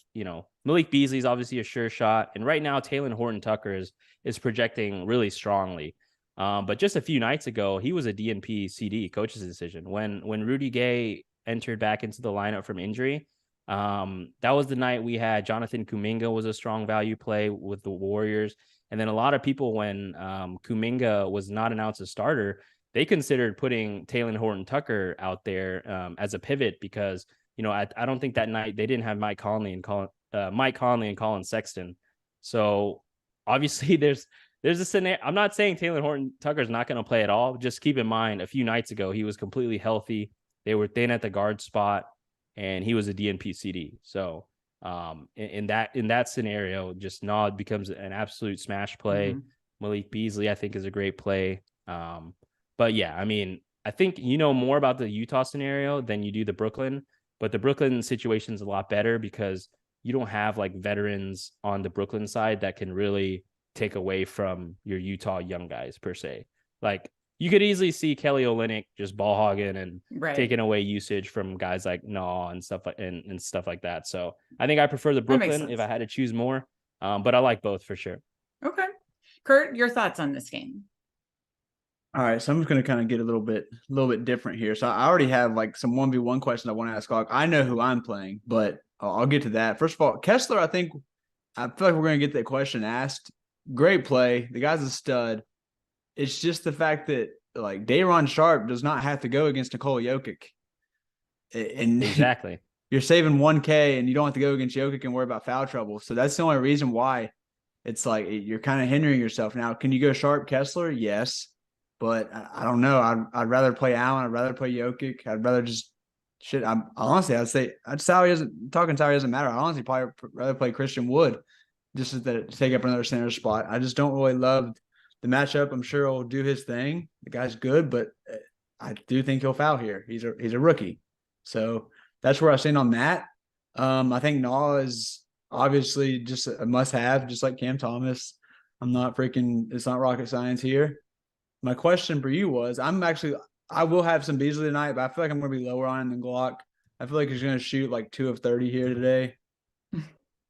Malik Beasley is obviously a sure shot. And right now, Talen Horton-Tucker is projecting really strongly. But just a few nights ago, he was a DNP CD, coach's decision. When Rudy Gay entered back into the lineup from injury, that was the night we had Jonathan Kuminga was a strong value play with the Warriors. And then a lot of people, when Kuminga was not announced as starter, they considered putting Talen Horton-Tucker out there as a pivot because, I don't think that night they didn't have Mike Conley and Colin Sexton. So obviously there's a scenario. I'm not saying Talen Horton-Tucker is not going to play at all. Just keep in mind, a few nights ago, he was completely healthy. They were thin at the guard spot, and he was a DNP CD. So in that scenario, just Nod becomes an absolute smash play. Malik Beasley, I think, is a great play. But yeah, I mean, I think more about the Utah scenario than you do the Brooklyn, but the Brooklyn situation is a lot better because you don't have like veterans on the Brooklyn side that can really take away from your Utah young guys per se. Like you could easily see Kelly Olynyk just ball hogging and taking away usage from guys like Naw and stuff and stuff like that. So I think I prefer the Brooklyn if I had to choose more. But I like both for sure. Okay. Kurt, your thoughts on this game? All right, so I'm just going to kind of get a little bit different here. So I already have like some 1v1 questions I want to ask. I know who I'm playing, but I'll get to that. First of all, Kessler, I feel like we're going to get that question asked. Great play. The guy's a stud. It's just the fact that like Day'Ron Sharp does not have to go against Nikola Jokic. And Exactly. You're saving 1K and you don't have to go against Jokic and worry about foul trouble. So that's the only reason why it's like you're kind of hindering yourself. Now, can you go Sharp Kessler? Yes. But I don't know. I'd rather play Allen. I'd rather play Jokic. I'd rather just shit. I'd say salary doesn't matter. I'd honestly probably rather play Christian Wood just to take up another center spot. I just don't really love the matchup. I'm sure he'll do his thing. The guy's good, but I do think he'll foul here. He's a rookie. So that's where I stand on that. I think Naw is obviously just a must-have, just like Cam Thomas. It's not rocket science here. My question for you was, I will have some Beasley tonight, but I feel like I'm going to be lower on him than Glock. I feel like he's going to shoot like 2 of 30 here today.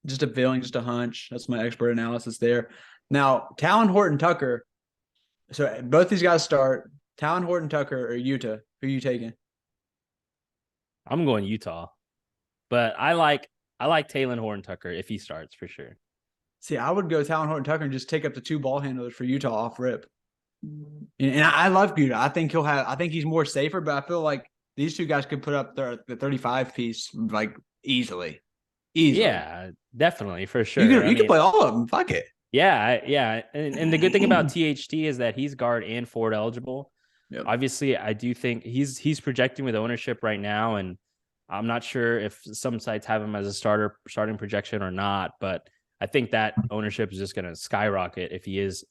Just a feeling, just a hunch. That's my expert analysis there. Now, Talon Horton-Tucker. So both these guys start. Talon Horton-Tucker or Utah. Who are you taking? I'm going Utah, but I like Talon Horton-Tucker if he starts for sure. See, I would go Talon Horton-Tucker and just take up the 2 ball handlers for Utah off rip. And I love Utah. I think he's more safer, but I feel like these 2 guys could put up the 35 piece like easily. Yeah, definitely for sure. You can play all of them. Fuck it. Yeah. And the good thing about THT is that he's guard and forward eligible. Yep. Obviously, I do think he's projecting with ownership right now, and I'm not sure if some sites have him as a starting projection or not, but I think that ownership is just going to skyrocket if he is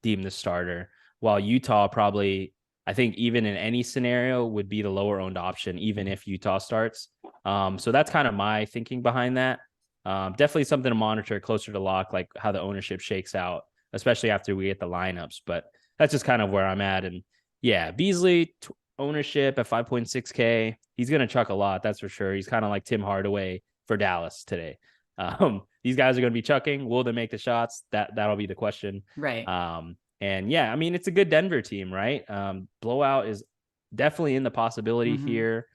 deemed the starter, while Utah probably, I think even in any scenario, would be the lower owned option, even if Utah starts. So that's kind of my thinking behind that. Definitely something to monitor closer to lock, like how the ownership shakes out, especially after we get the lineups. But that's just kind of where I'm at. And yeah, Beasley ownership at 5.6K. He's going to chuck a lot. That's for sure. He's kind of like Tim Hardaway for Dallas today. These guys are going to be chucking. Will they make the shots? That'll be the question. Right. And yeah, I mean, it's a good Denver team, right? Blowout is definitely in the possibility here.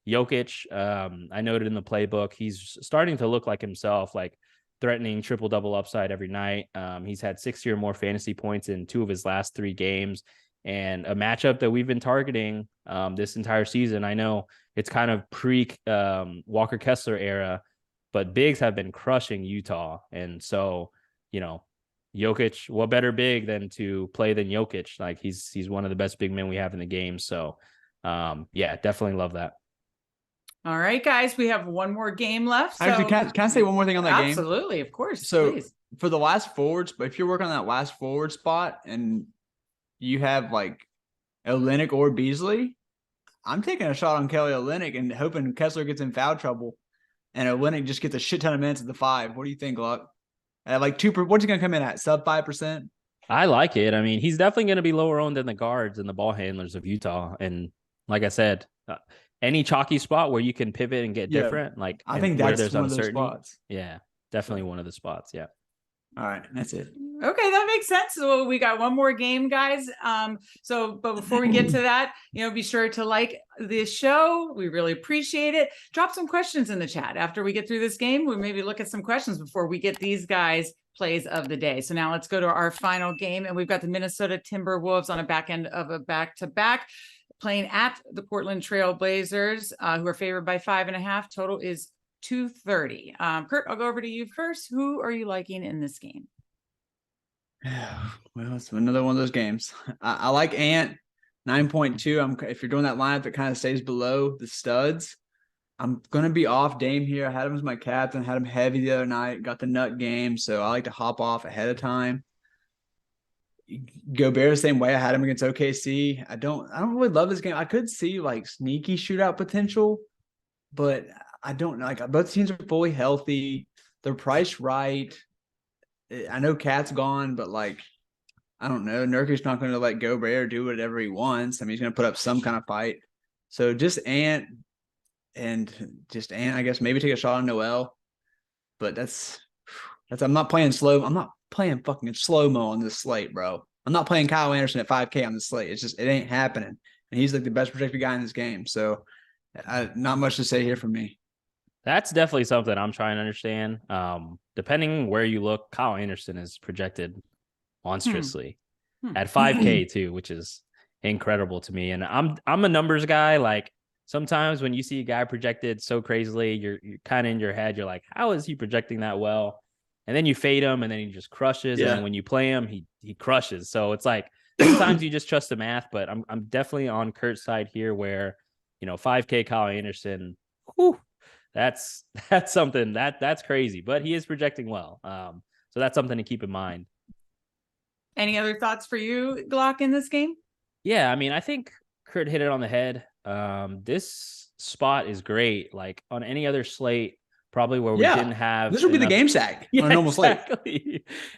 Jokic, I noted in the playbook, he's starting to look like himself, like threatening triple-double upside every night. He's had 60 or more fantasy points in 2 of his last 3 games, and a matchup that we've been targeting this entire season. I know it's kind of pre-Walker Kessler era, but bigs have been crushing Utah. And so, Jokic, what better big than to play than Jokic? Like he's one of the best big men we have in the game. So yeah, definitely love that. All right, guys, we have one more game left. So... Actually, can I say one more thing on that game? Absolutely, of course. So please. For the last forwards, but if you're working on that last forward spot and you have like Olynyk or Beasley, I'm taking a shot on Kelly Olynyk and hoping Kessler gets in foul trouble and Olynyk just gets a shit ton of minutes at the 5. What do you think, Luck? At like 2%, what's he going to come in at? Sub 5%? I like it. I mean, he's definitely going to be lower owned than the guards and the ball handlers of Utah. And like I said, any chalky spot where you can pivot and get different, like I think that's there's one uncertainty. of those spots. Yeah, definitely one of the spots. Yeah. All right, that's it. Okay, that makes sense. So we got one more game, guys. But before we get to that, be sure to like this show. We really appreciate it. Drop some questions in the chat after we get through this game. We maybe look at some questions before we get these guys plays of the day. So now let's go to our final game, and we've got the Minnesota Timberwolves on a back end of a back-to-back, playing at the Portland Trail Blazers, who are favored by 5.5. Total is 230. Kurt, I'll go over to you first. Who are you liking in this game? Well, it's another one of those games. I like Ant 9.2. If you're doing that lineup that kind of stays below the studs, I'm gonna be off Dame here. I had him as my captain, had him heavy the other night, got the nut game, so I like to hop off ahead of time. Gobert the same way. I had him against OKC. I don't really love this game. I could see like sneaky shootout potential, but I don't know. Like both teams are fully healthy. They're priced right. I know Cat's gone, but like I don't know. Nurkic's not going to let Gobert do whatever he wants. I mean, he's going to put up some kind of fight. So just Ant, I guess maybe take a shot on Noel. But that's I'm not playing slow. I'm not playing fucking slow-mo on this slate, bro. I'm I'm not playing Kyle Anderson at 5K on the slate. It ain't happening. And he's like the best projected guy in this game. So not much to say here from me. That's definitely something I'm trying to understand. Depending where you look, Kyle Anderson is projected monstrously at 5K too, which is incredible to me. And I'm a numbers guy. Like sometimes when you see a guy projected so crazily, you're kind of in your head. You're like, how is he projecting that well? And then you fade him, and then he just crushes. Yeah. And then when you play him, he crushes. So it's like sometimes you just trust the math. But I'm definitely on Kurt's side here, where 5K Kyle Anderson, whew, that's something that's crazy. But he is projecting well. So that's something to keep in mind. Any other thoughts for you, Glock, in this game? Yeah, I mean, I think Kurt hit it on the head. This spot is great. Like on any other slate, probably where we didn't have this would be the game stack on a normal slate.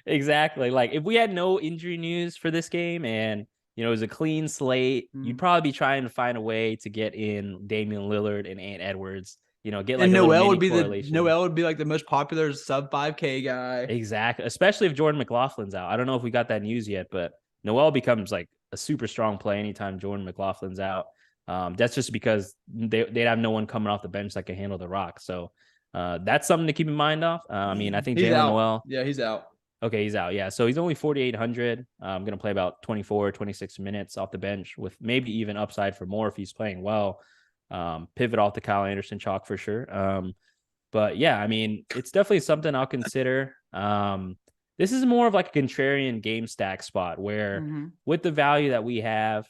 Exactly. Like if we had no injury news for this game and it was a clean slate, you'd probably be trying to find a way to get in Damian Lillard and Ant Edwards. Get like and Noel would be like the most popular sub 5K guy. Exactly. Especially if Jordan McLaughlin's out. I don't know if we got that news yet, but Noel becomes like a super strong play anytime Jordan McLaughlin's out. That's just because they'd have no one coming off the bench that can handle the rock. So that's something to keep in mind of. I mean, I think Jalen Noel. Yeah, he's out. Okay, he's out. Yeah. So he's only 4,800. I'm going to play about 24, 26 minutes off the bench with maybe even upside for more if he's playing well. Pivot off the Kyle Anderson chalk for sure. But yeah, I mean, it's definitely something I'll consider. This is more of like a contrarian game stack spot where with the value that we have,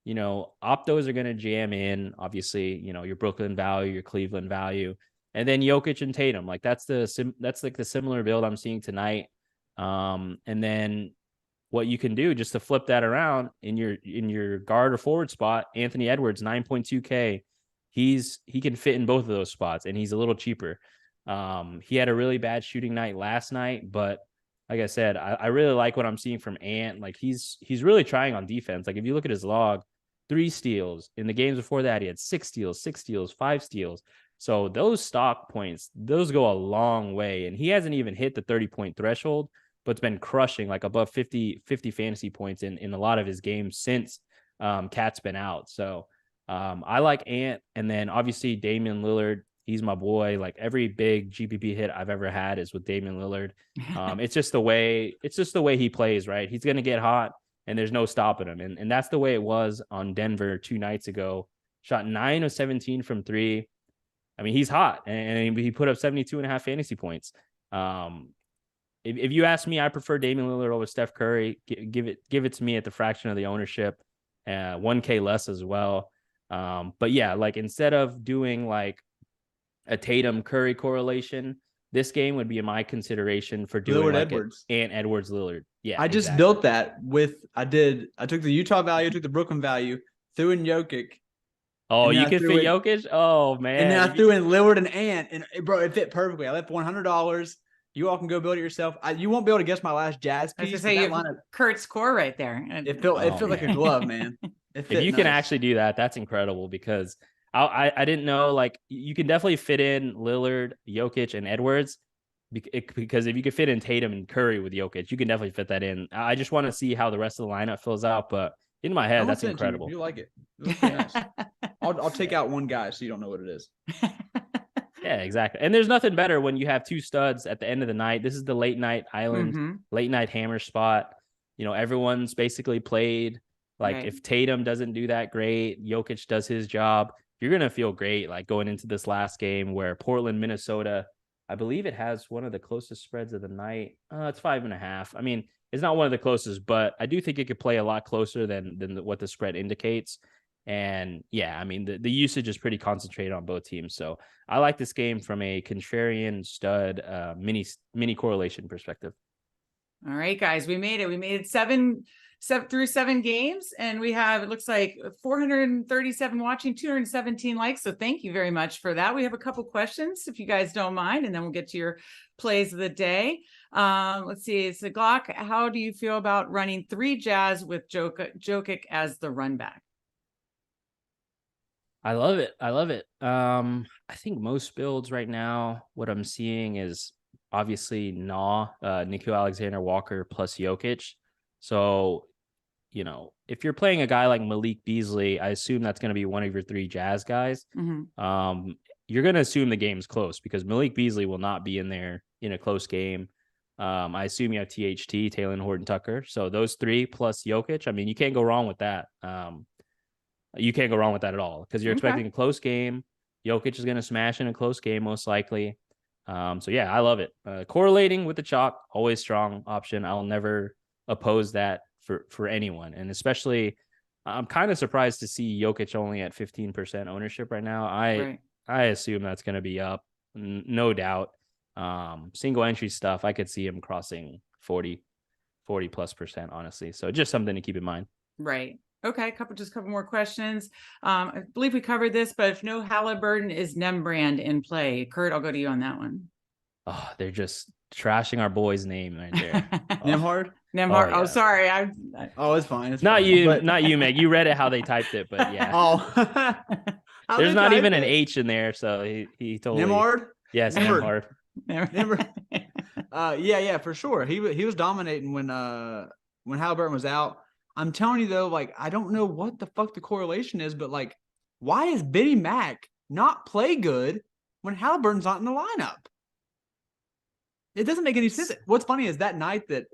optos are going to jam in, obviously, your Brooklyn value, your Cleveland value, and then Jokic and Tatum. Like that's like the similar build I'm seeing tonight. And then what you can do just to flip that around in your guard or forward spot, Anthony Edwards, 9.2K. He can fit in both of those spots, and he's a little cheaper. He had a really bad shooting night last night, but like I said, I really like what I'm seeing from Ant. Like he's really trying on defense. Like if you look at his log, 3 steals. In the games before that, he had 6 steals, 5 steals. So those stock points, those go a long way. And he hasn't even hit the 30-point threshold, but it's been crushing like above 50 fantasy points in a lot of his games since Cat's been out. So I like Ant. And then obviously Damian Lillard, he's my boy. Like every big GPP hit I've ever had is with Damian Lillard. It's just the way he plays, right? He's going to get hot and there's no stopping him. And that's the way it was on Denver 2 nights ago. Shot 9 of 17 from 3. I mean, he's hot and he put up 72.5 fantasy points. If you ask me, I prefer Damian Lillard over Steph Curry. Give it to me at the fraction of the ownership, 1K less as well. But yeah, like instead of doing like a Tatum Curry correlation, this game would be in my consideration for doing Lillard like Edwards and Edwards Lillard. Yeah, I just built that I took the Utah value, took the Brooklyn value, threw in Jokic. Oh, you can fit Jokic? Oh man. And then I threw in Lillard and Ant, and bro, it fit perfectly. I left $100. You all can go build it yourself. You won't be able to guess my last Jazz piece. I was say Kurt's core right there. It felt like a glove, man. If you can actually do that, that's incredible because I didn't know, like you can definitely fit in Lillard, Jokic, and Edwards because if you could fit in Tatum and Curry with Jokic, you can definitely fit that in. I just want to see how the rest of the lineup fills out, but in my head, that's incredible. You like it. Nice. I'll take out one guy so you don't know what it is. Yeah, exactly. And there's nothing better when you have 2 studs at the end of the night. This is the late night island, late night hammer spot. Everyone's basically played. Like if Tatum doesn't do that great, Jokic does his job. You're going to feel great like going into this last game where Portland, Minnesota, I believe it has one of the closest spreads of the night. It's 5.5. I mean, it's not one of the closest, but I do think it could play a lot closer than what the spread indicates. And yeah, I mean, the usage is pretty concentrated on both teams. So I like this game from a contrarian stud mini correlation perspective. All right, guys, we made it. We made it seven through 7 games, and we have, it looks like 437 watching, 217 likes. So thank you very much for that. We have a couple questions, if you guys don't mind, and then we'll get to your plays of the day. Let's see. It's the Glock. How do you feel about running 3 Jazz with Jokic as the run back? I love it. I think most builds right now, what I'm seeing is obviously Nikhil Alexander-Walker plus Jokic. So you know, if you're playing a guy like Malik Beasley, I assume that's going to be one of your 3 Jazz guys. You're going to assume the game's close because Malik Beasley will not be in there in a close game. I assume you have THT, Taylor Horton Tucker. So those 3 plus Jokic, I mean, you can't go wrong with that. You can't go wrong with that at all because you're expecting a close game. Jokic is going to smash in a close game, most likely. So yeah, I love it. Correlating with the chalk, always strong option. I'll never oppose that for anyone. And especially, I'm kind of surprised to see Jokic only at 15% ownership right now. I assume that's going to be up, no doubt. Single entry stuff, I could see him crossing 40 plus %, honestly. So just something to keep in mind. Right. Okay. Just a couple more questions. I believe we covered this, but if no Halliburton, is Nembrand in play? Kurt, I'll go to you on that one. Oh, they're just trashing our boy's name right there. Nembhard? Nembhard. yeah. Sorry. It's fine. It's not fine. you, But... not you, Meg. You read it how they typed it, but yeah. There's not even an H in there, so he totally. Nembhard? Yes, Nembhard. Yeah, for sure. He was dominating when Halliburton was out. I'm telling you though, like, I don't know what the fuck the correlation is, but like, why is Benny Mac not play good when Halliburton's not in the lineup? It doesn't make any sense. What's funny is that night that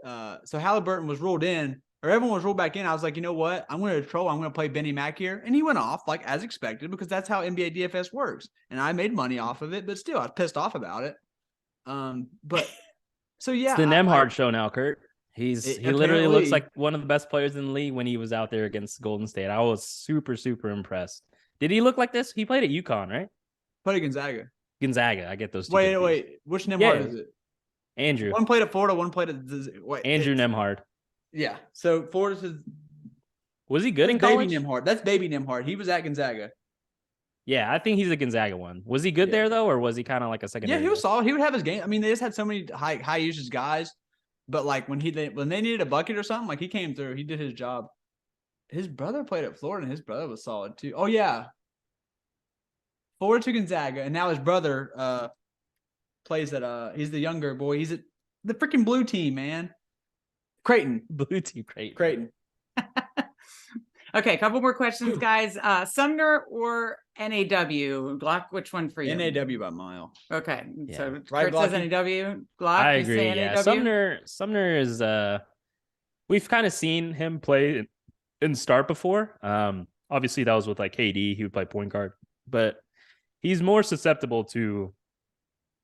so Halliburton was ruled in, or everyone was ruled back in. I was like, you know what? I'm going to troll. I'm going to play Benny Mac here, and he went off like as expected because that's how NBA DFS works, and I made money off of it. But still, I was pissed off about it. But so yeah, it's the Nembhard show now, Kurt. He literally looks like one of the best players in the league when he was out there against Golden State. I was super impressed. Did he look like this? He played at UConn, right? Played at Gonzaga. Gonzaga. I get those two. Wait. Which Nembhard is it? Andrew. One played at Florida, one played at Andrew Nembhard. Yeah. So Florida's was he good in college? Baby Nembhard. That's Baby Nembhard. He was at Gonzaga. Yeah, I think he's a Gonzaga one. Was he good there though, or was he kind of like a secondary? Yeah, he was solid. He would have his game. I mean, they just had so many high usage guys, but like when they needed a bucket or something, like he came through. He did his job. His brother played at Florida, and his brother was solid too. Oh yeah, Florida to Gonzaga, and now his brother plays at he's the younger boy. He's at the freaking blue team, man. Creighton. Blue team, Creighton. Okay, a couple more questions, guys. Sumner or NAW? Glock, which one for you? NAW by mile. Okay, Yeah. so Right, Kurt says NAW. Glock, I you agree. say Yeah, NAW? Sumner is we've kind of seen him play and start before. Obviously that was with like KD. He would play point guard, but he's more susceptible to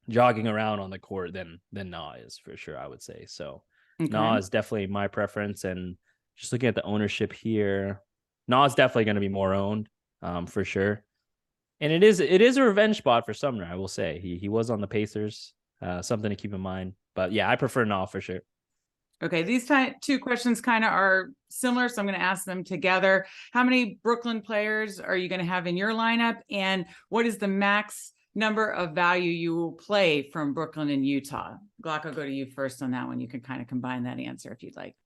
jogging around on the court than Na is, for sure, I would say. So Na is definitely my preference, and just looking at the ownership here, Na is definitely going to be more owned, for sure. And it is a revenge spot for Sumner, I will say. He was on the Pacers, something to keep in mind. But yeah, I prefer Na for sure. Okay, these two questions kind of are similar, so I'm going to ask them together. How many Brooklyn players are you going to have in your lineup, and what is the max number of value you will play from Brooklyn and Utah? Glock, I'll go to you first on that one. You can kind of combine that answer if you'd like.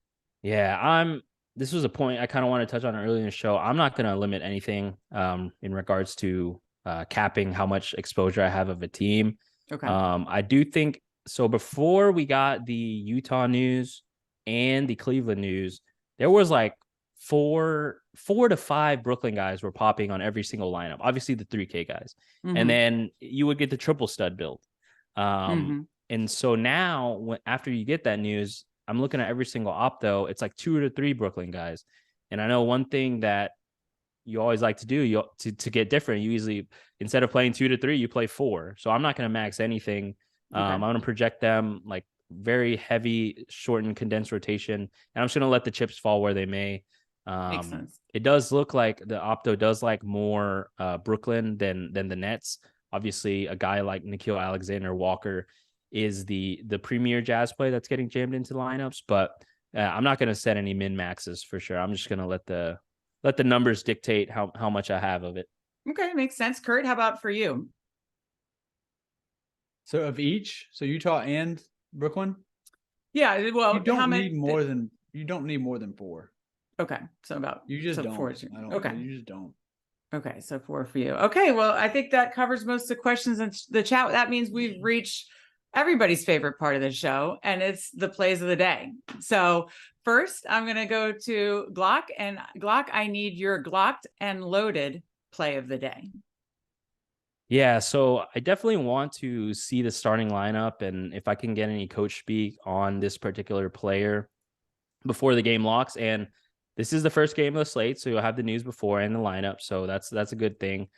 Yeah, this was a point I kind of want to touch on earlier in the show. I'm not going to limit anything in regards to capping how much exposure I have of a team. Okay. I do think so. Before we got the Utah news and the Cleveland news, there was like four to five Brooklyn guys were popping on every single lineup. Obviously the 3K guys, and then you would get the triple stud build. And so now after you get that news, I'm looking at every single opto. It's like 2 to 3 Brooklyn guys. And I know one thing that you always like to do to get different, you usually, instead of playing 2 to 3, you play 4. So I'm not going to max anything. I'm going to project them like very heavy, shortened, condensed rotation. And I'm just going to let the chips fall where they may. Makes sense. It does look like the opto does like more Brooklyn than the Nets. Obviously, a guy like Nickeil Alexander-Walker is the premier Jazz play that's getting jammed into lineups, but I'm not going to set any min maxes for sure. I'm just going to let the numbers dictate how much I have of it. Okay, makes sense. Kurt, how about for you? So of each, so Utah and Brooklyn? Yeah, well, you don't need more than 4. Okay, so about you just don't. 4. Okay, you just don't. Okay, so 4 for you. Okay, well, I think that covers most of the questions in the chat. That means we've reached everybody's favorite part of the show, and it's the plays of the day. So first, I'm going to go to Glock, and Glock, I need your glocked and loaded play of the day. Yeah, so I definitely want to see the starting lineup, and if I can get any coach speak on this particular player before the game locks. And this is the first game of the slate, so you'll have the news before and the lineup, so that's a good thing.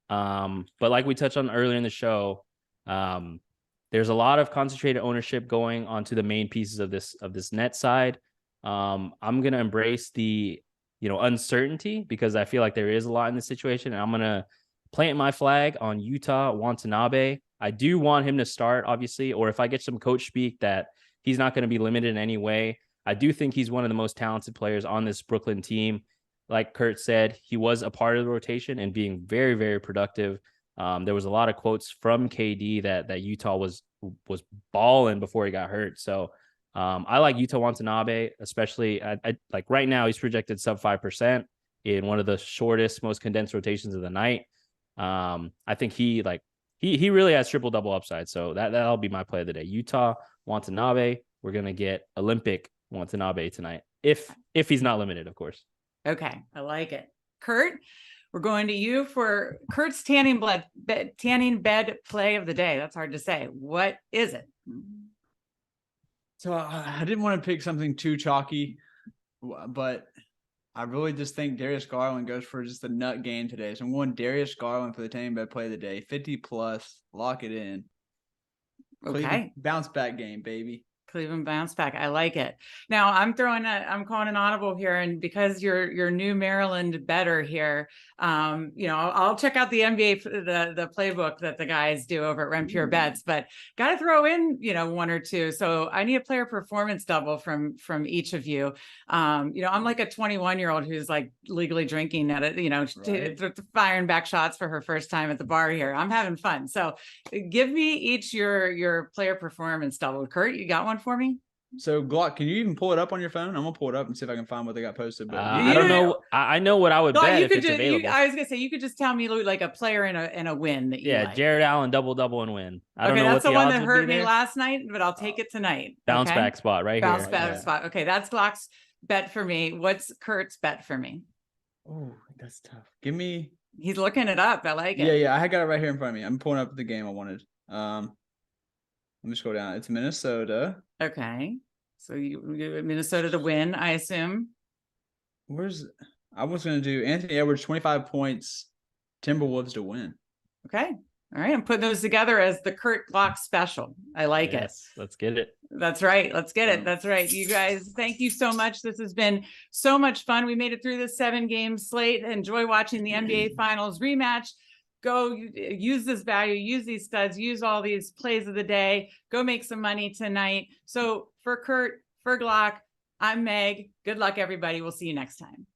But like we touched on earlier in the show, there's a lot of concentrated ownership going onto the main pieces of this net side. I'm gonna embrace the uncertainty, because I feel like there is a lot in this situation, and I'm gonna plant my flag on Yuta Watanabe. I do want him to start, obviously, or if I get some coach speak that he's not going to be limited in any way. I do think he's one of the most talented players on this Brooklyn team. Like Kurt said, he was a part of the rotation and being very, very productive. There was a lot of quotes from KD that Utah was balling before he got hurt. So I like Yuta Watanabe, especially I like right now he's projected sub 5% in one of the shortest, most condensed rotations of the night. I think he really has triple double upside. So that'll be my play of the day. Yuta Watanabe. We're gonna get Olympic Watanabe tonight, if he's not limited, of course. Okay, I like it. Kurt, we're going to you for Kurt's tanning bed play of the day. That's hard to say. What is it? So I didn't want to pick something too chalky, but I really just think Darius Garland goes for just a nut game today. So I'm going Darius Garland for the tanning bed play of the day. 50 plus, lock it in. Okay. Cleveland bounce back game, baby. Cleveland bounce back. I like it. Now I'm calling an audible here, and because you're new Maryland better here, I'll check out the NBA the playbook that the guys do over at Run Pure Bets, but got to throw in one or two. So I need a player performance double from each of you. I'm like a 21-year-old who's like legally drinking at it, right. Firing back shots for her first time at the bar here. I'm having fun. So give me each your player performance double. Kurt, you got one for me? So Glock, can you even pull it up on your phone? I'm gonna pull it up and see if I can find what they got posted. But I don't know. I know what I would bet if it's available. I was gonna say you could just tell me like a player and a win that you like. Jared Allen double and win. I don't know that's what the the one odds that would hurt be me there. last night, but I'll take it tonight. Bounce back spot right Bounce here. back spot. Okay, that's Glock's bet for me. What's Kurt's bet for me? Oh, that's tough. Give me. He's looking it up. I like it. Yeah. I got it right here in front of me. I'm pulling up the game I wanted. Let me scroll down. It's Minnesota. Okay. So you Minnesota to win, I assume. I was going to do Anthony Edwards, 25 points, Timberwolves to win. Okay. All right. I'm putting those together as the Kurt Glock special. I like it. Let's get it. That's right. Let's get it. That's right. You guys, thank you so much. This has been so much fun. We made it through this 7-game slate. Enjoy watching the NBA Finals rematch. Go use this value, use these studs, use all these plays of the day. Go make some money tonight. So for Kurt, for Glock, I'm Meg. Good luck, everybody. We'll see you next time.